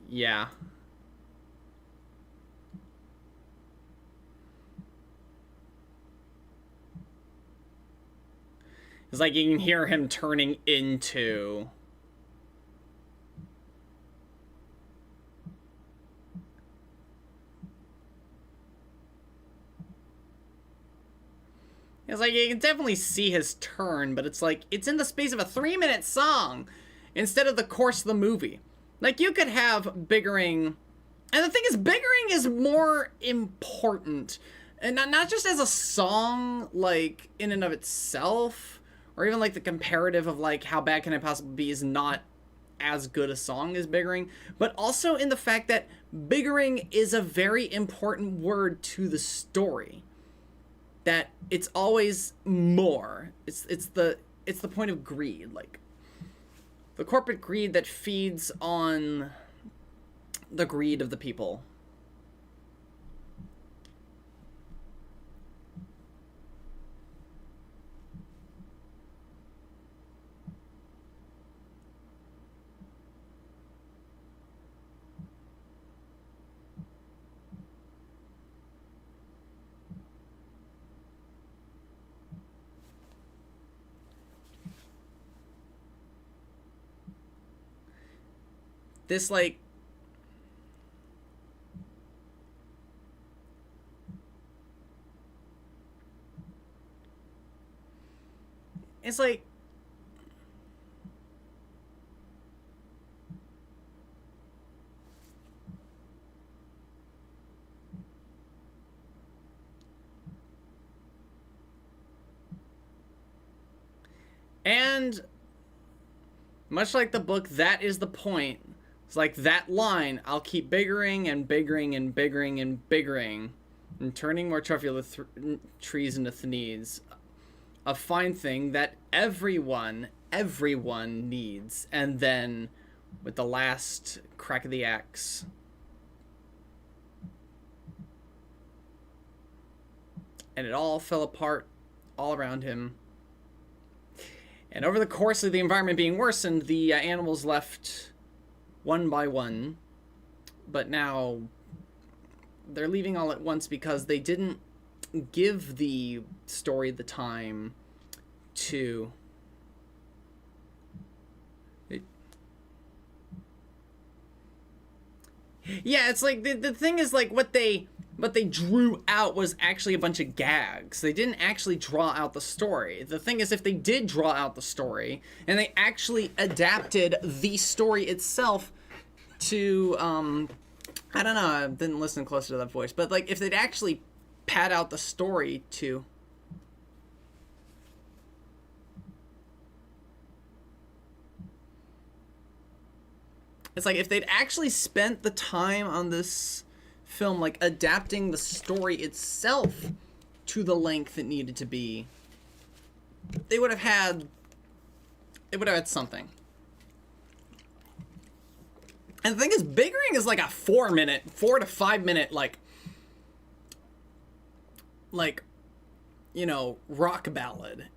Yeah. It's like you can hear him turning into... It's like you can definitely see his turn, but it's like it's in the space of a 3-minute song instead of the course of the movie. Like you could have biggering, and the thing is, biggering is more important, and not just as a song, like in and of itself, or even like the comparative of like how bad can it possibly be is not as good a song as biggering, but also in the fact that biggering is a very important word to the story. That it's always more. It's the point of greed, like the corporate greed that feeds on the greed of the people. This like it's like and much like the book, that is the point. It's like that line, I'll keep biggering and biggering and biggering and biggering and turning more truffulous trees into thneeds. A fine thing that everyone needs. And then with the last crack of the axe, and it all fell apart all around him. And over the course of the environment being worsened, the animals left one by one. But now they're leaving all at once because they didn't give the story the time to... Yeah, it's like the thing is like what they drew out was actually a bunch of gags. They didn't actually draw out the story. The thing is, if they did draw out the story and they actually adapted the story itself to I don't know, I didn't listen closer to that voice, but like if they'd actually pad out the story to... It's like if they'd actually spent the time on this film, like adapting the story itself to the length it needed to be, they would have had something. And the thing is, biggering is like a 4 to 5 minute, like, you know, rock ballad.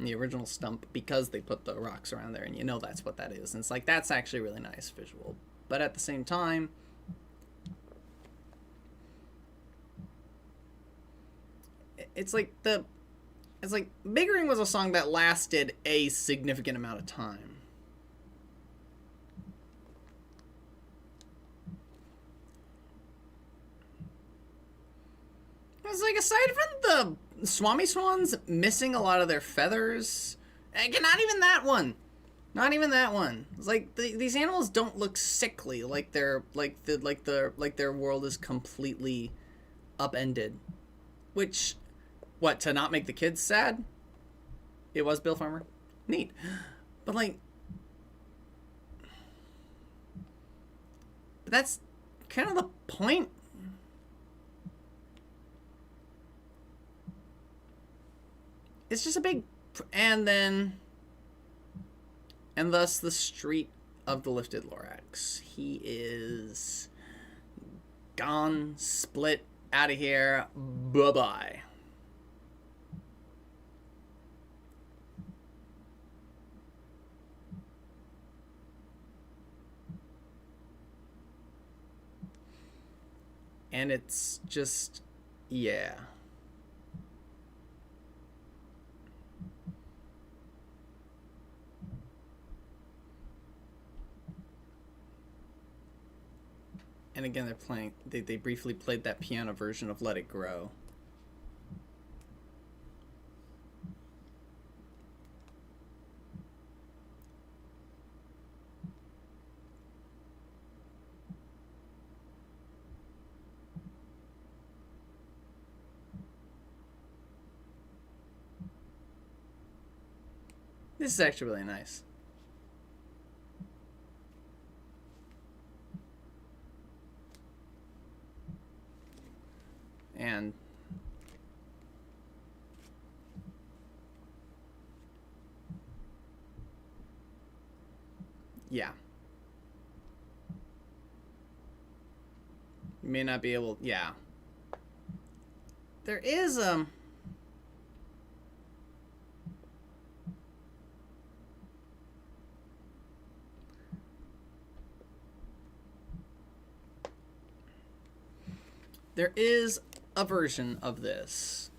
The original stump, because they put the rocks around there, and you know that's what that is. And it's like, that's actually really nice visual. But at the same time, it's like Biggering was a song that lasted a significant amount of time. It's like, aside from the Swami Swans missing a lot of their feathers, not even that one. Not even that one. It's like these animals don't look sickly, like their world is completely upended. Which, what, to not make the kids sad? It was Bill Farmer. Neat. But like, that's kind of the point. It's just a big... And thus the street of the lifted Lorax. He is gone, split, out of here, bye-bye. And it's just, yeah. And again, they're playing, they briefly played that piano version of Let It Grow. This is actually really nice. And yeah. You may not be able, yeah. There is there is a version of this.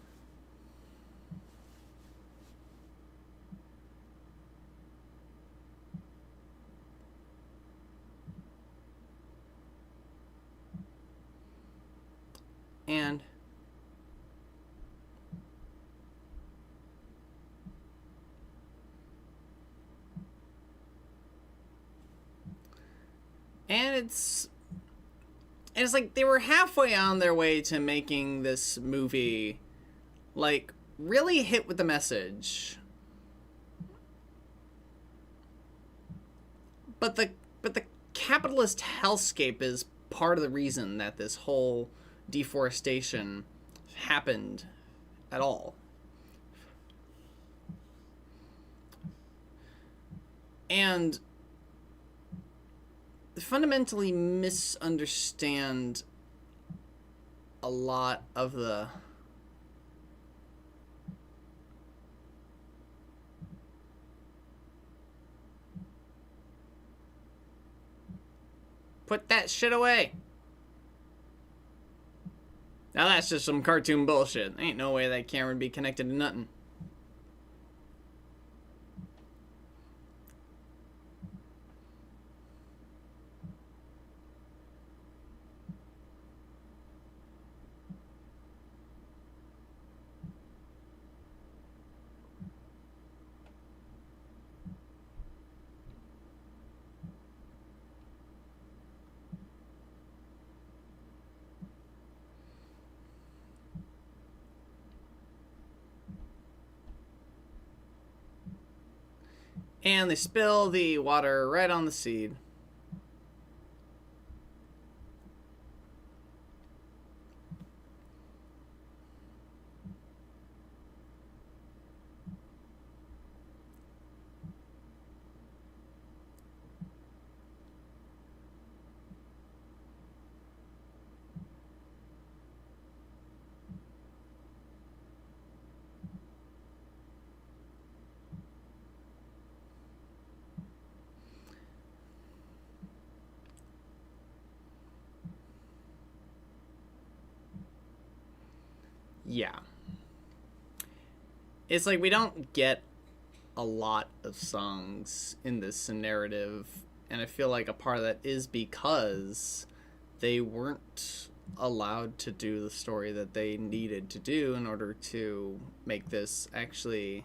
And it's like they were halfway on their way to making this movie like really hit with the message. But the capitalist hellscape is part of the reason that this whole deforestation happened at all. And fundamentally misunderstand a lot of the put that shit away. Now that's just some cartoon bullshit. Ain't no way that camera would be connected to nothing. And they spill the water right on the seed. Yeah. It's like we don't get a lot of songs in this narrative, and I feel like a part of that is because they weren't allowed to do the story that they needed to do in order to make this actually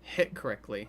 hit correctly.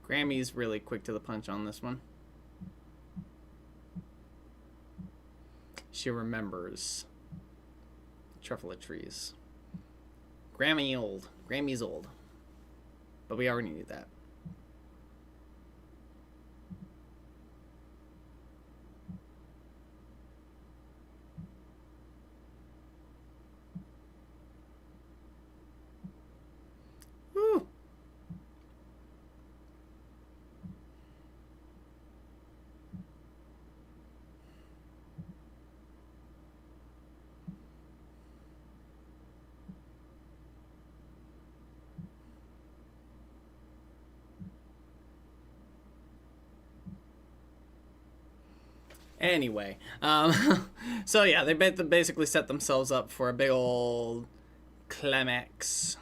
Grammy's really quick to the punch on this one. She remembers. Truffle trees. Grammy's old. But we already knew that. Woo. Anyway, so yeah, they basically set themselves up for a big old climax.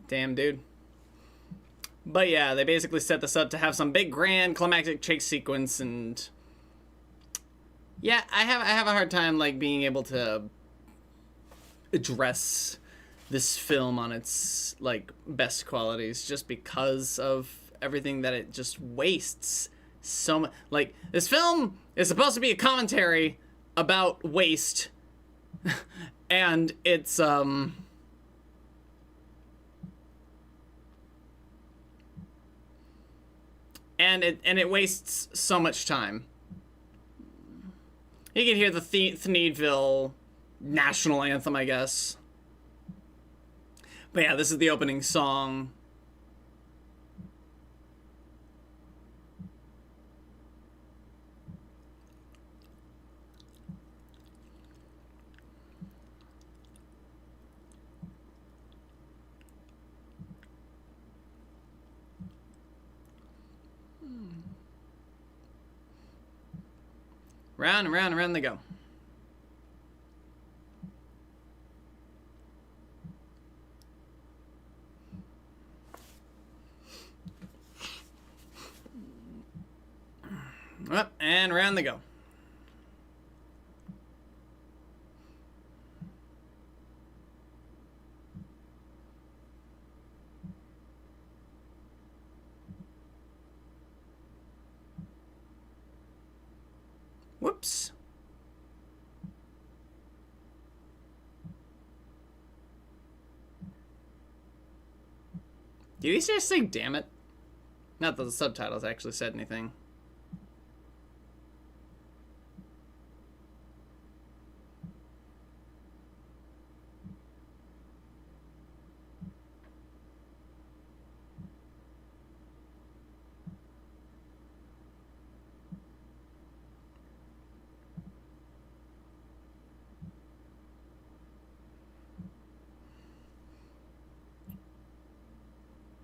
Damn, dude. But yeah, they basically set this up to have some big grand climactic chase sequence, and yeah, I have a hard time like being able to address this film on its like best qualities just because of everything that it just wastes so much. Like, this film is supposed to be a commentary about waste and it's and it wastes so much time. You can hear the Thneedville national anthem, I guess. But yeah, this is the opening song. Round and round and round they go. Up and around they go. Whoops. Did he just say damn it? Not that the subtitles actually said anything.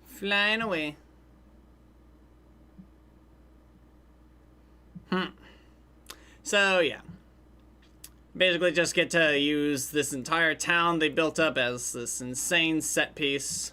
Flying away. So, yeah. Basically just get to use this entire town they built up as this insane set piece.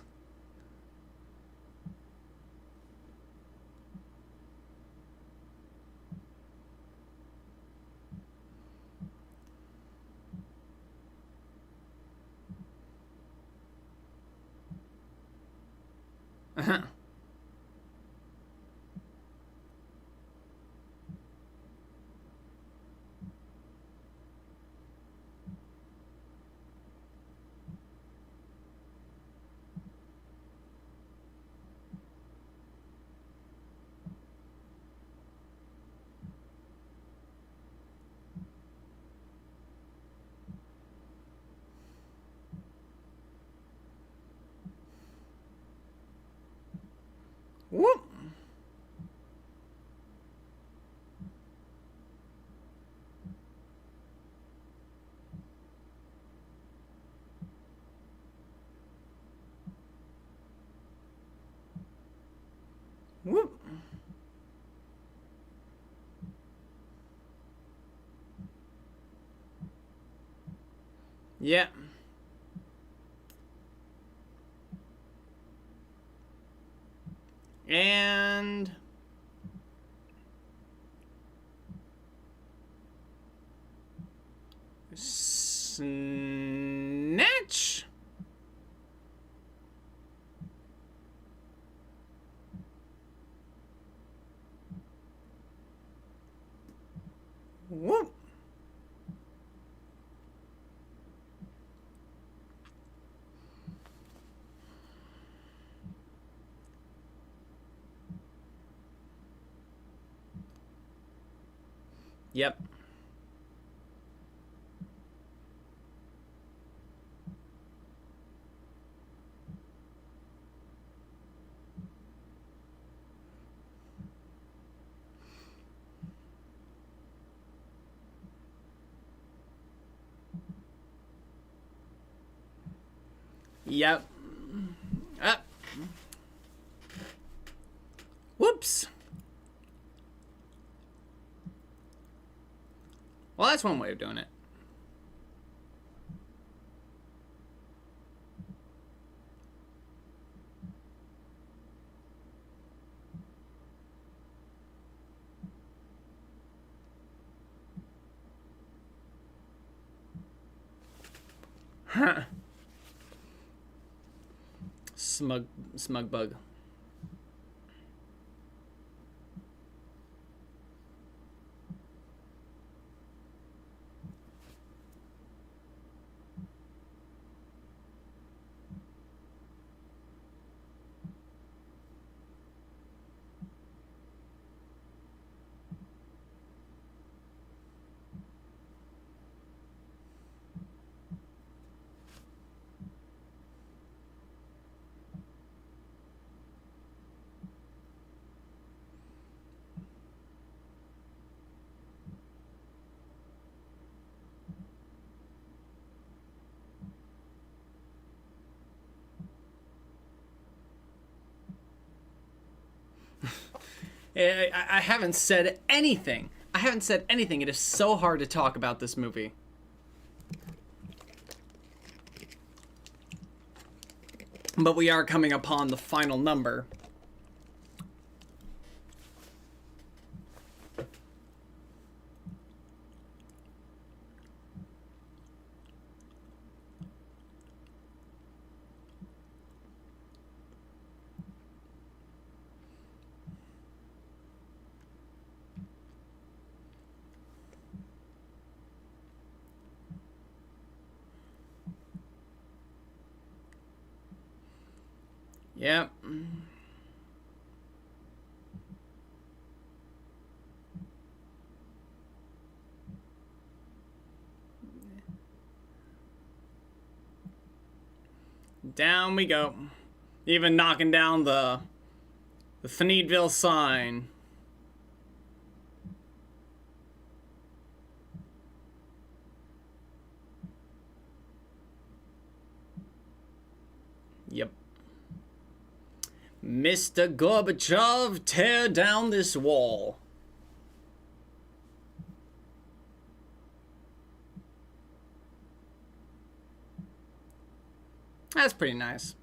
Yeah. And snatch. Whoop. Yep. Yep. Ah. Whoops. Well, that's one way of doing it. Huh. Smug bug. I haven't said anything. I haven't said anything. It is so hard to talk about this movie. But we are coming upon the final number. Yep. Down we go. Even knocking down the Thneedville sign. Yep. Mr. Gorbachev, tear down this wall. That's pretty nice.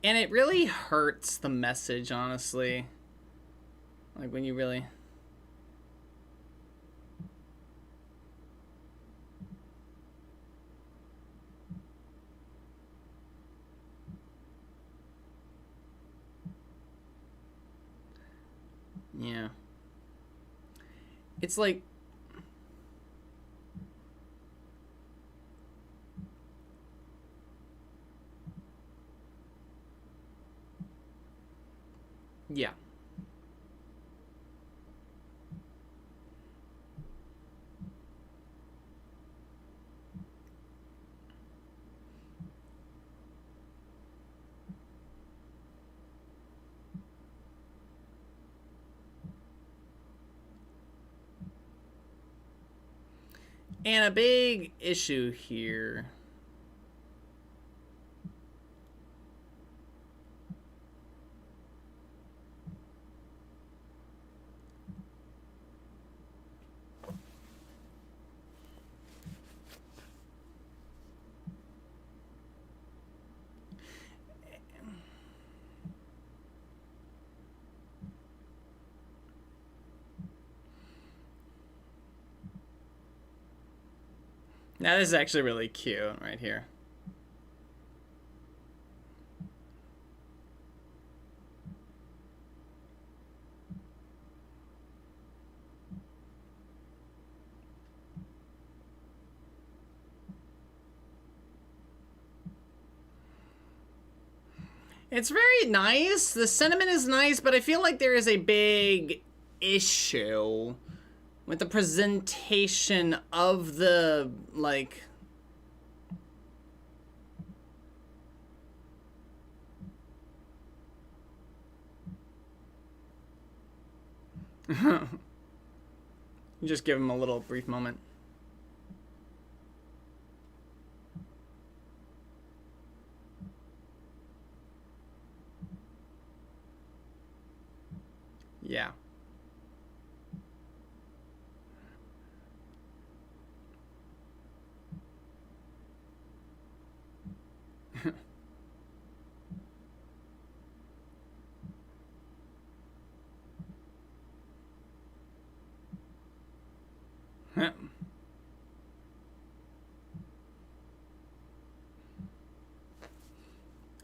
And it really hurts the message, honestly. Like when you really... Yeah. It's like... Yeah. And a big issue here. Now this is actually really cute right here. It's very nice. The sentiment is nice, but I feel like there is a big issue with the presentation of the, like... Just give him a little brief moment. Yeah.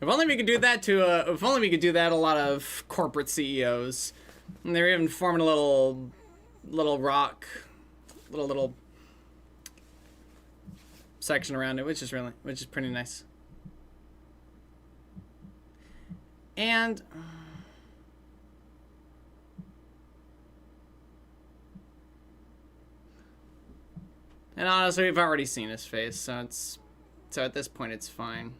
If only we could do that to if only we could do that a lot of corporate CEOs. And they're even forming a little rock little section around it, which is pretty nice. And honestly, we've already seen his face, so at this point it's fine.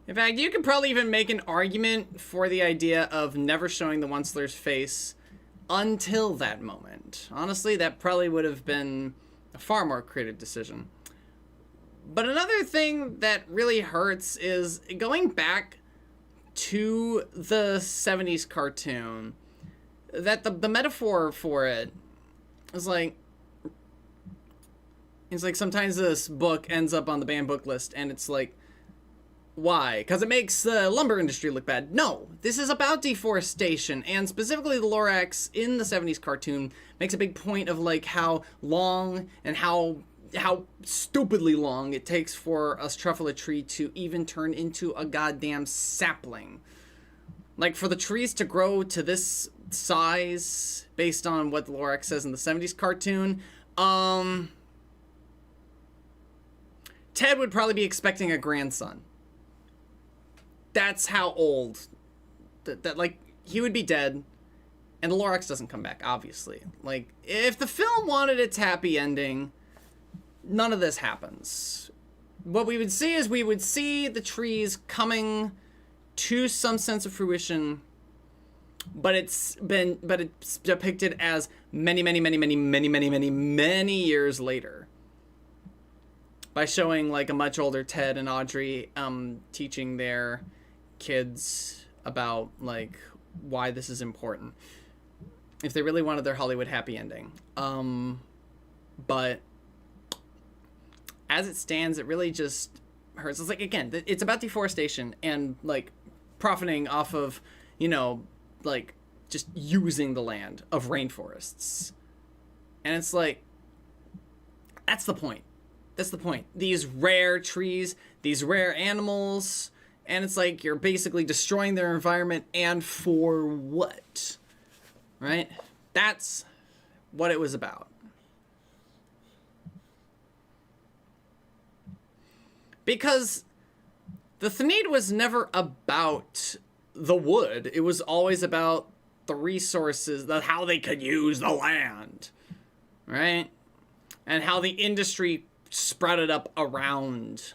In fact, you could probably even make an argument for the idea of never showing the Onesler's face until that moment. Honestly, that probably would have been a far more creative decision. But another thing that really hurts is going back to the 70s cartoon, that the metaphor for it is like, it's like sometimes this book ends up on the banned book list, and it's like, why? Because it makes the lumber industry look bad. No, this is about deforestation, and specifically the Lorax in the 70s cartoon makes a big point of like how long and how stupidly long it takes for a truffula tree to even turn into a goddamn sapling. Like, for the trees to grow to this size, based on what the Lorax says in the 70s cartoon, Ted would probably be expecting a grandson. That's how old that like he would be dead, and the Lorax doesn't come back, obviously. Like, if the film wanted its happy ending, none of this happens. What we would see is we would see the trees coming to some sense of fruition, but it's depicted as many years later, by showing like a much older Ted and Audrey teaching their kids about like why this is important, if they really wanted their Hollywood happy ending. But as it stands, it really just hurts. It's like, again, it's about deforestation and like profiting off of, you know, like just using the land of rainforests. And it's like, that's the point. That's the point. These rare trees, these rare animals, and it's like you're basically destroying their environment, and for what? Right? That's what it was about. Because the Thanid was never about the wood. It was always about the resources, how they could use the land. Right? And how the industry sprouted up around.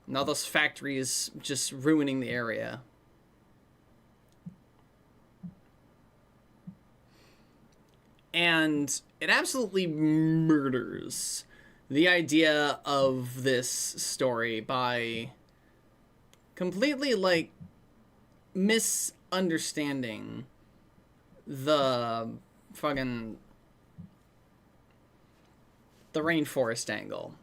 And all those factories just ruining the area. And it absolutely murders the idea of this story by completely, like, misunderstanding the fucking the rainforest angle.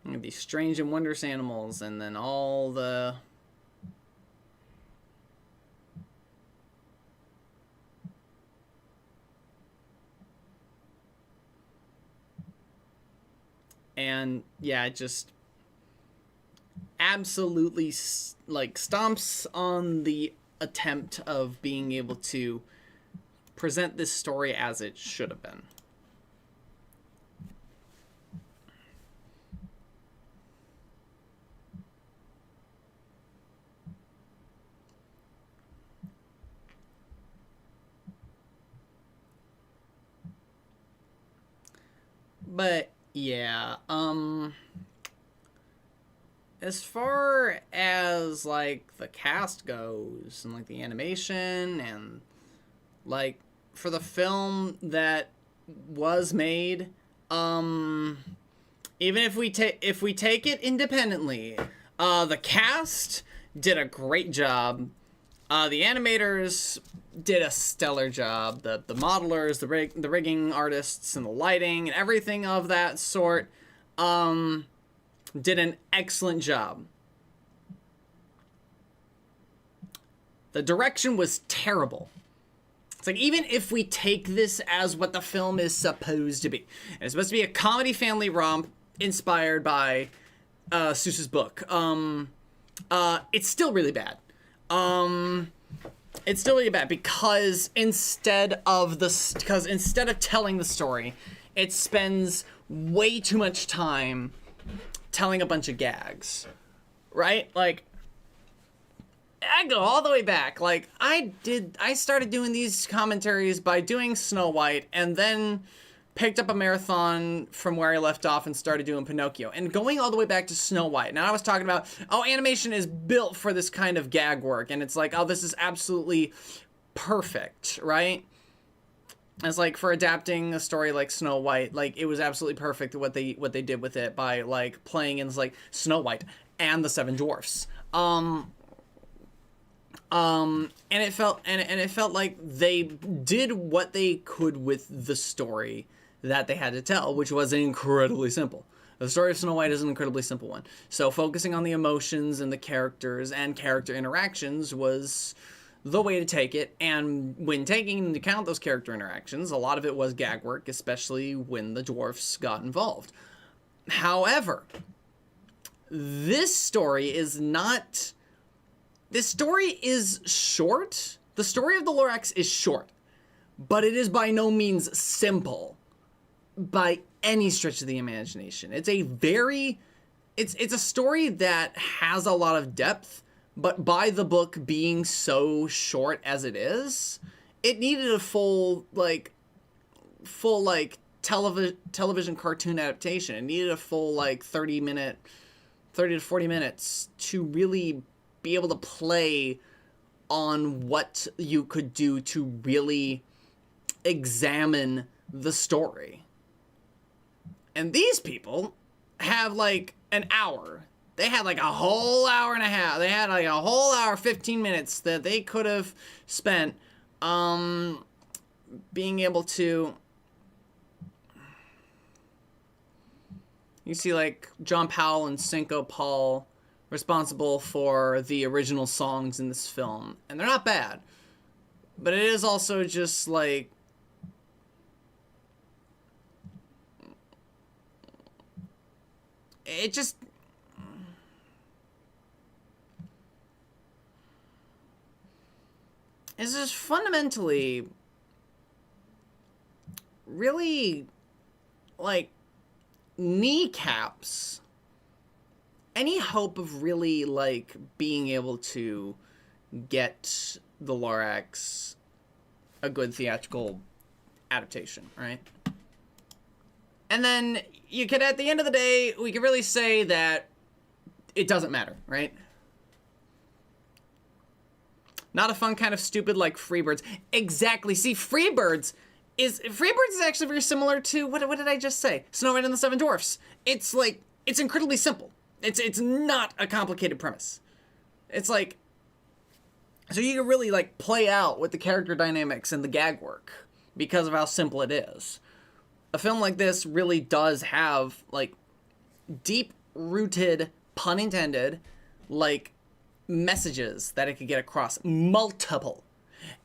These strange and wondrous animals, and then all the and yeah, it just absolutely like stomps on the attempt of being able to present this story as it should have been. But yeah, as far as like the cast goes and like the animation and like for the film that was made, even if we take it independently, the cast did a great job. The animators did a stellar job. The modelers, the rigging artists, and the lighting and everything of that sort did an excellent job. The direction was terrible. It's like, even if we take this as what the film is supposed to be, and it's supposed to be a comedy family romp inspired by Seuss's book, it's still really bad. It's still really bad because instead of telling the story, it spends way too much time telling a bunch of gags, right? Like, I go all the way back. Like, I started doing these commentaries by doing Snow White, and then picked up a marathon from where I left off and started doing Pinocchio. And going all the way back to Snow White. Now I was talking about, animation is built for this kind of gag work. And it's like, this is absolutely perfect, right? It's like, for adapting a story like Snow White, like, it was absolutely perfect what they did with it by, like, playing in, like, Snow White and the Seven Dwarfs. And it felt like they did what they could with the story that they had to tell, which was incredibly simple. The story of Snow White is an incredibly simple one. So focusing on the emotions and the characters and character interactions was the way to take it. And when taking into account those character interactions, a lot of it was gag work, especially when the dwarfs got involved. However, this story is not... This story is short. The story of the Lorax is short, but it is by no means simple by any stretch of the imagination. It's a story that has a lot of depth, but by the book being so short as it is, it needed a full television cartoon adaptation. It needed a full 30 to 40 minutes to really be able to play on what you could do to really examine the story. And these people have an hour. They had a whole hour and a half. They had a whole hour, 15 minutes that they could have spent being able to... You see John Powell and Cinco Paul responsible for the original songs in this film. And they're not bad. But it is also just it just... It's just fundamentally really kneecaps any hope of really being able to get the Lorax a good theatrical adaptation, right? And then you could, at the end of the day, we could really say that it doesn't matter, right? Not a fun kind of stupid like Freebirds. Exactly. See, Freebirds is actually very similar to what did I just say? Snow White and the Seven Dwarfs. It's like, it's incredibly simple. It's not a complicated premise. It's like, so you can really like play out with the character dynamics and the gag work because of how simple it is. A film like this really does have like deep rooted, pun intended, like messages that it could get across, multiple,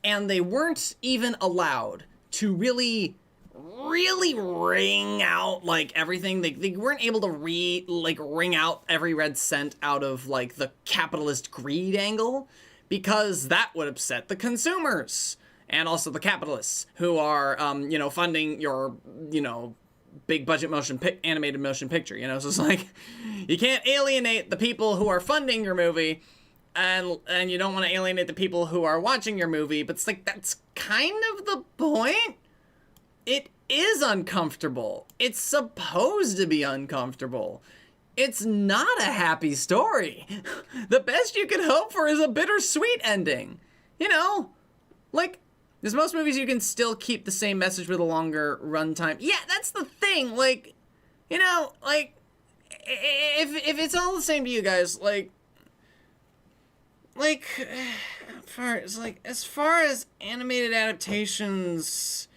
and they weren't even allowed to really ring out like everything. They weren't able to ring out every red cent out of like the capitalist greed angle, because that would upset the consumers and also the capitalists who are funding your big budget animated motion picture. So it's like, you can't alienate the people who are funding your movie, and you don't want to alienate the people who are watching your movie, but it's like, that's kind of the point. It is uncomfortable. It's supposed to be uncomfortable. It's not a happy story. The best you can hope for is a bittersweet ending. Like, there's most movies you can still keep the same message with a longer runtime. Yeah, that's the thing. Like, like, if it's all the same to you guys, as far as animated adaptations,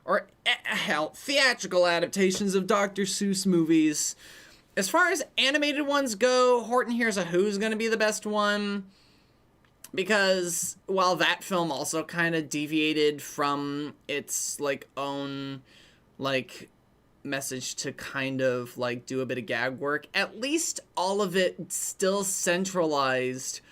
or hell, theatrical adaptations of Dr. Seuss movies, as far as animated ones go, Horton Hears a Who's gonna be the best one. Because while that film also kind of deviated from its like own like message to kind of like do a bit of gag work, at least all of it still centralized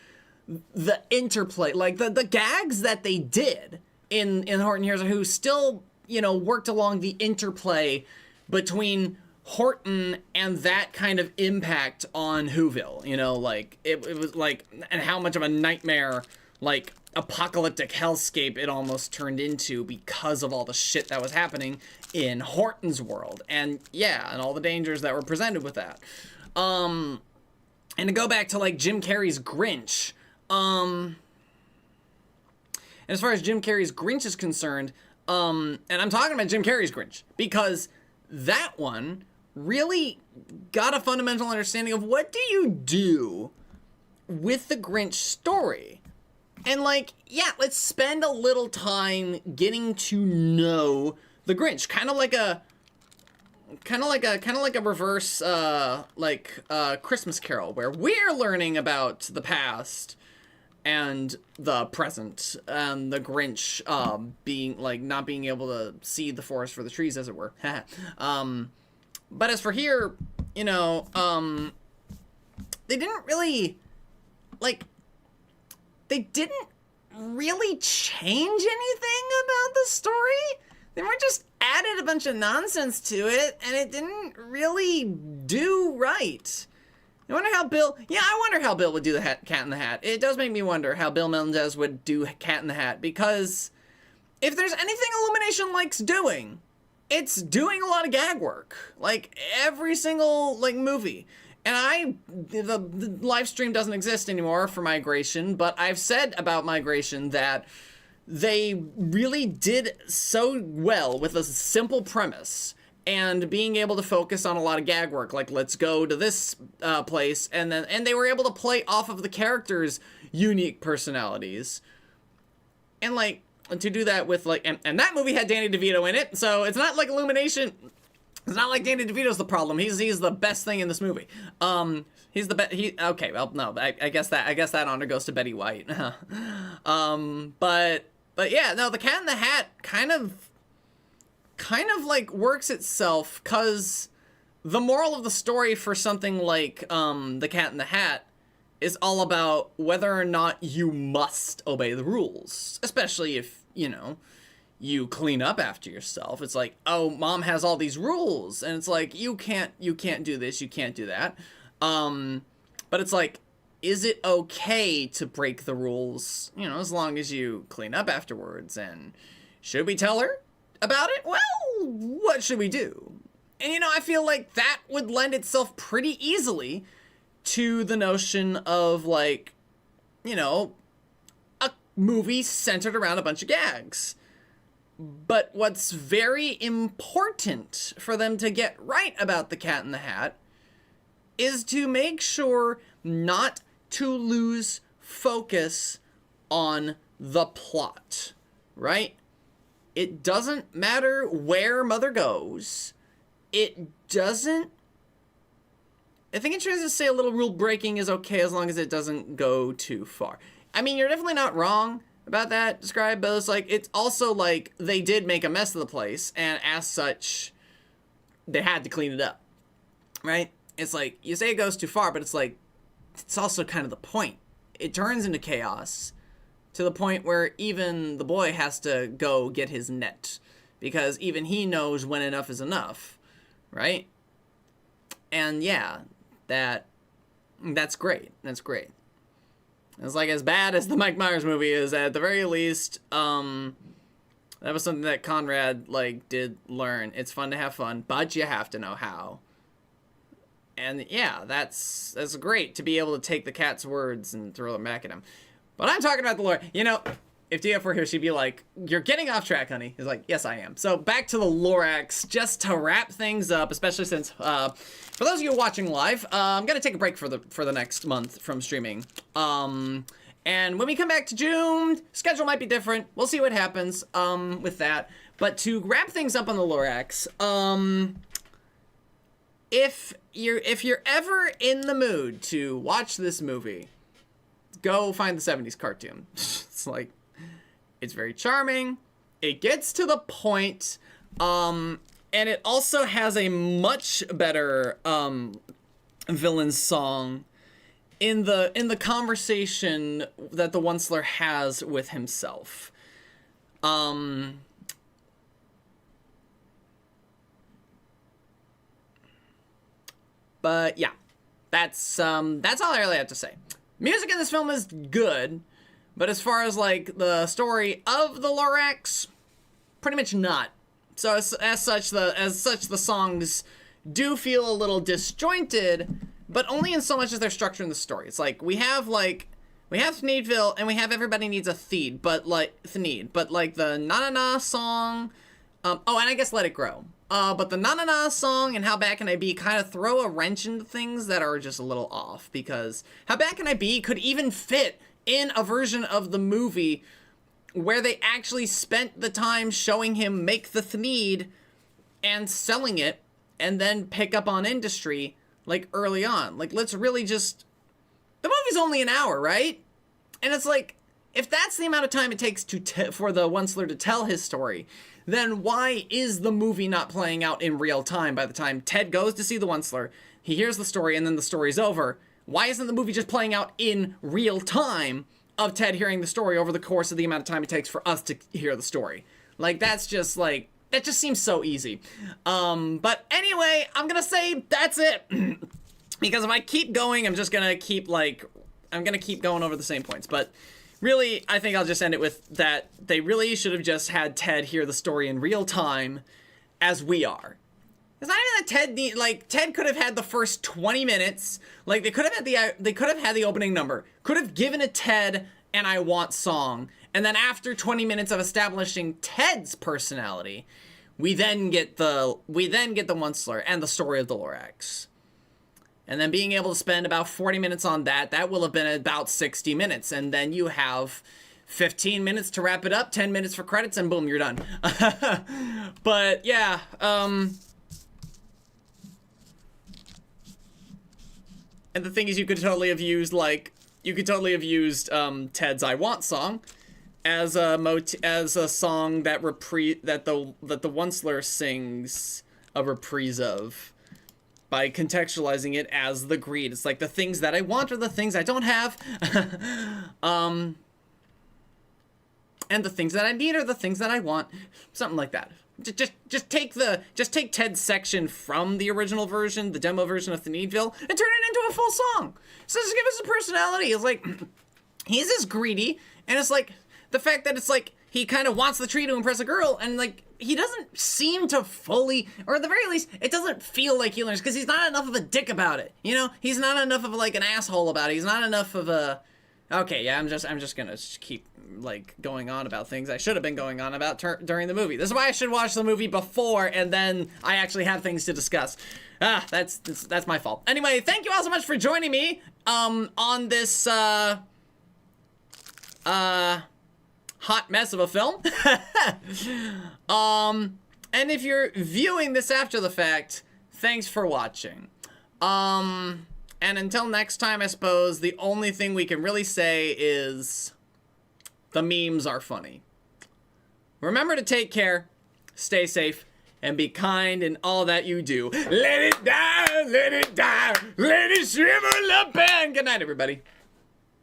the interplay, like the gags that they did in Horton Hears a Who still worked along the interplay between Horton and that kind of impact on Whoville. Like it was like, and how much of a nightmare, like apocalyptic hellscape it almost turned into because of all the shit that was happening in Horton's world, and all the dangers that were presented with that. And to go back to like Jim Carrey's Grinch, and as far as Jim Carrey's Grinch is concerned, and I'm talking about Jim Carrey's Grinch because that one really got a fundamental understanding of what do you do with the Grinch story. And like, let's spend a little time getting to know the Grinch, kind of like a reverse Christmas Carol, where we're learning about the past and the present, and the Grinch being like not being able to see the forest for the trees, as it were. But as for here, they didn't really change anything about the story. They were just added a bunch of nonsense to it, and it didn't really do right. I wonder how Bill would do the Cat in the Hat. It does make me wonder how Bill Melendez would do Cat in the Hat, because if there's anything Illumination likes doing, it's doing a lot of gag work. Like, every single, movie. And the live stream doesn't exist anymore for Migration, but I've said about Migration that they really did so well with a simple premise and being able to focus on a lot of gag work. Like, let's go to this place, and they were able to play off of the characters' unique personalities. And, to do that with, and that movie had Danny DeVito in it, so it's not like Illumination. It's not like Danny DeVito's the problem. He's the best thing in this movie. He's the best. Okay, well, no, I guess that honor goes to Betty White. But yeah, no, the Cat in the Hat kind of works itself, cause the moral of the story for something like the Cat in the Hat is all about whether or not you must obey the rules, especially if, you clean up after yourself. It's like, oh, mom has all these rules, and it's like, you can't do this, you can't do that. But it's like, is it okay to break the rules, as long as you clean up afterwards? And should we tell her about it? Well, what should we do? And, I feel like that would lend itself pretty easily to the notion of, like, you know, a movie centered around a bunch of gags. But what's very important for them to get right about The Cat in the Hat is to make sure not to lose focus on the plot, right? It doesn't matter where Mother goes. It doesn't... I think it tries to say a little rule breaking is okay as long as it doesn't go too far. I mean, you're definitely not wrong about that, Describe, but it's like, it's also like they did make a mess of the place, and as such, they had to clean it up, right? It's like, you say it goes too far, but it's like, it's also kind of the point. It turns into chaos to the point where even the boy has to go get his net, because even he knows when enough is enough, right? And yeah, that's great. That's great. It's like, as bad as the Mike Myers movie is, at the very least, that was something that Conrad, like, did learn. It's fun to have fun, but you have to know how. And yeah, that's great to be able to take the cat's words and throw them back at him. But I'm talking about the lore. You know, if DF were here, she'd be like, "You're getting off track, honey." He's like, "Yes, I am." So back to the Lorax, just to wrap things up, especially since, for those of you watching live, I'm gonna take a break for the next month from streaming. And when we come back to June, schedule might be different. We'll see what happens with that. But to wrap things up on the Lorax, if you're ever in the mood to watch this movie, go find the 70s cartoon. It's like, it's very charming. It gets to the point, and it also has a much better villain song in the conversation that the Onesler has with himself. But yeah, that's all I really have to say. Music in this film is good, but as far as like the story of the Lorax, pretty much not. So as such the songs do feel a little disjointed, but only in so much as they're structuring the story. It's like we have Thneedville and we have Everybody Needs a Thneed, but like the Na Na Na song, and I guess Let It Grow. But the Na Na Na song and How Bad Can I Be kind of throw a wrench into things that are just a little off, because How Bad Can I Be could even fit in a version of the movie where they actually spent the time showing him make the Thneed and selling it and then pick up on industry like early on. Like, let's really just... The movie's only an hour, right? And it's like, if that's the amount of time it takes for the Onesler to tell his story, then why is the movie not playing out in real time by the time Ted goes to see the Onesler, he hears the story, and then the story's over? Why isn't the movie just playing out in real time of Ted hearing the story over the course of the amount of time it takes for us to hear the story? Like, that's just like, that just seems so easy. But anyway, I'm gonna say that's it. Because if I keep going, I'm just gonna keep going over the same points. But really, I think I'll just end it with that they really should have just had Ted hear the story in real time as we are. It's not even that Ted could have had the first 20 minutes. Like, they could have had the opening number. Could have given a Ted and I Want song. And then after 20 minutes of establishing Ted's personality, we then get the Onesler and the story of the Lorax. And then being able to spend about 40 minutes on that will have been about 60 minutes. And then you have 15 minutes to wrap it up, 10 minutes for credits, and boom, you're done. But yeah, and the thing is, you could totally have used Ted's I Want song as a song that the Onesler sings a reprise of, by contextualizing it as the greed. It's like, the things that I want are the things I don't have. And the things that I need are the things that I want. Something like that. Just take Ted's section from the original version, the demo version of Thneedville, and turn it into a full song. So just give us a personality. It's like, he's this greedy, and it's like, the fact that it's like, he kind of wants the tree to impress a girl, and like, he doesn't seem to fully, or at the very least, it doesn't feel like he learns, because he's not enough of a dick about it, you know? He's not enough of, like, an asshole about it. He's not enough of a... Okay, yeah, I'm just gonna keep, like, going on about things I should have been going on about during the movie. This is why I should watch the movie before, and then I actually have things to discuss. That's my fault. Anyway, thank you all so much for joining me, on this, hot mess of a film. And if you're viewing this after the fact, thanks for watching. And until next time, I suppose the only thing we can really say is the memes are funny. Remember to take care, stay safe, and be kind in all that you do. Let it die, let it die, let it shrivel up, and good night, everybody.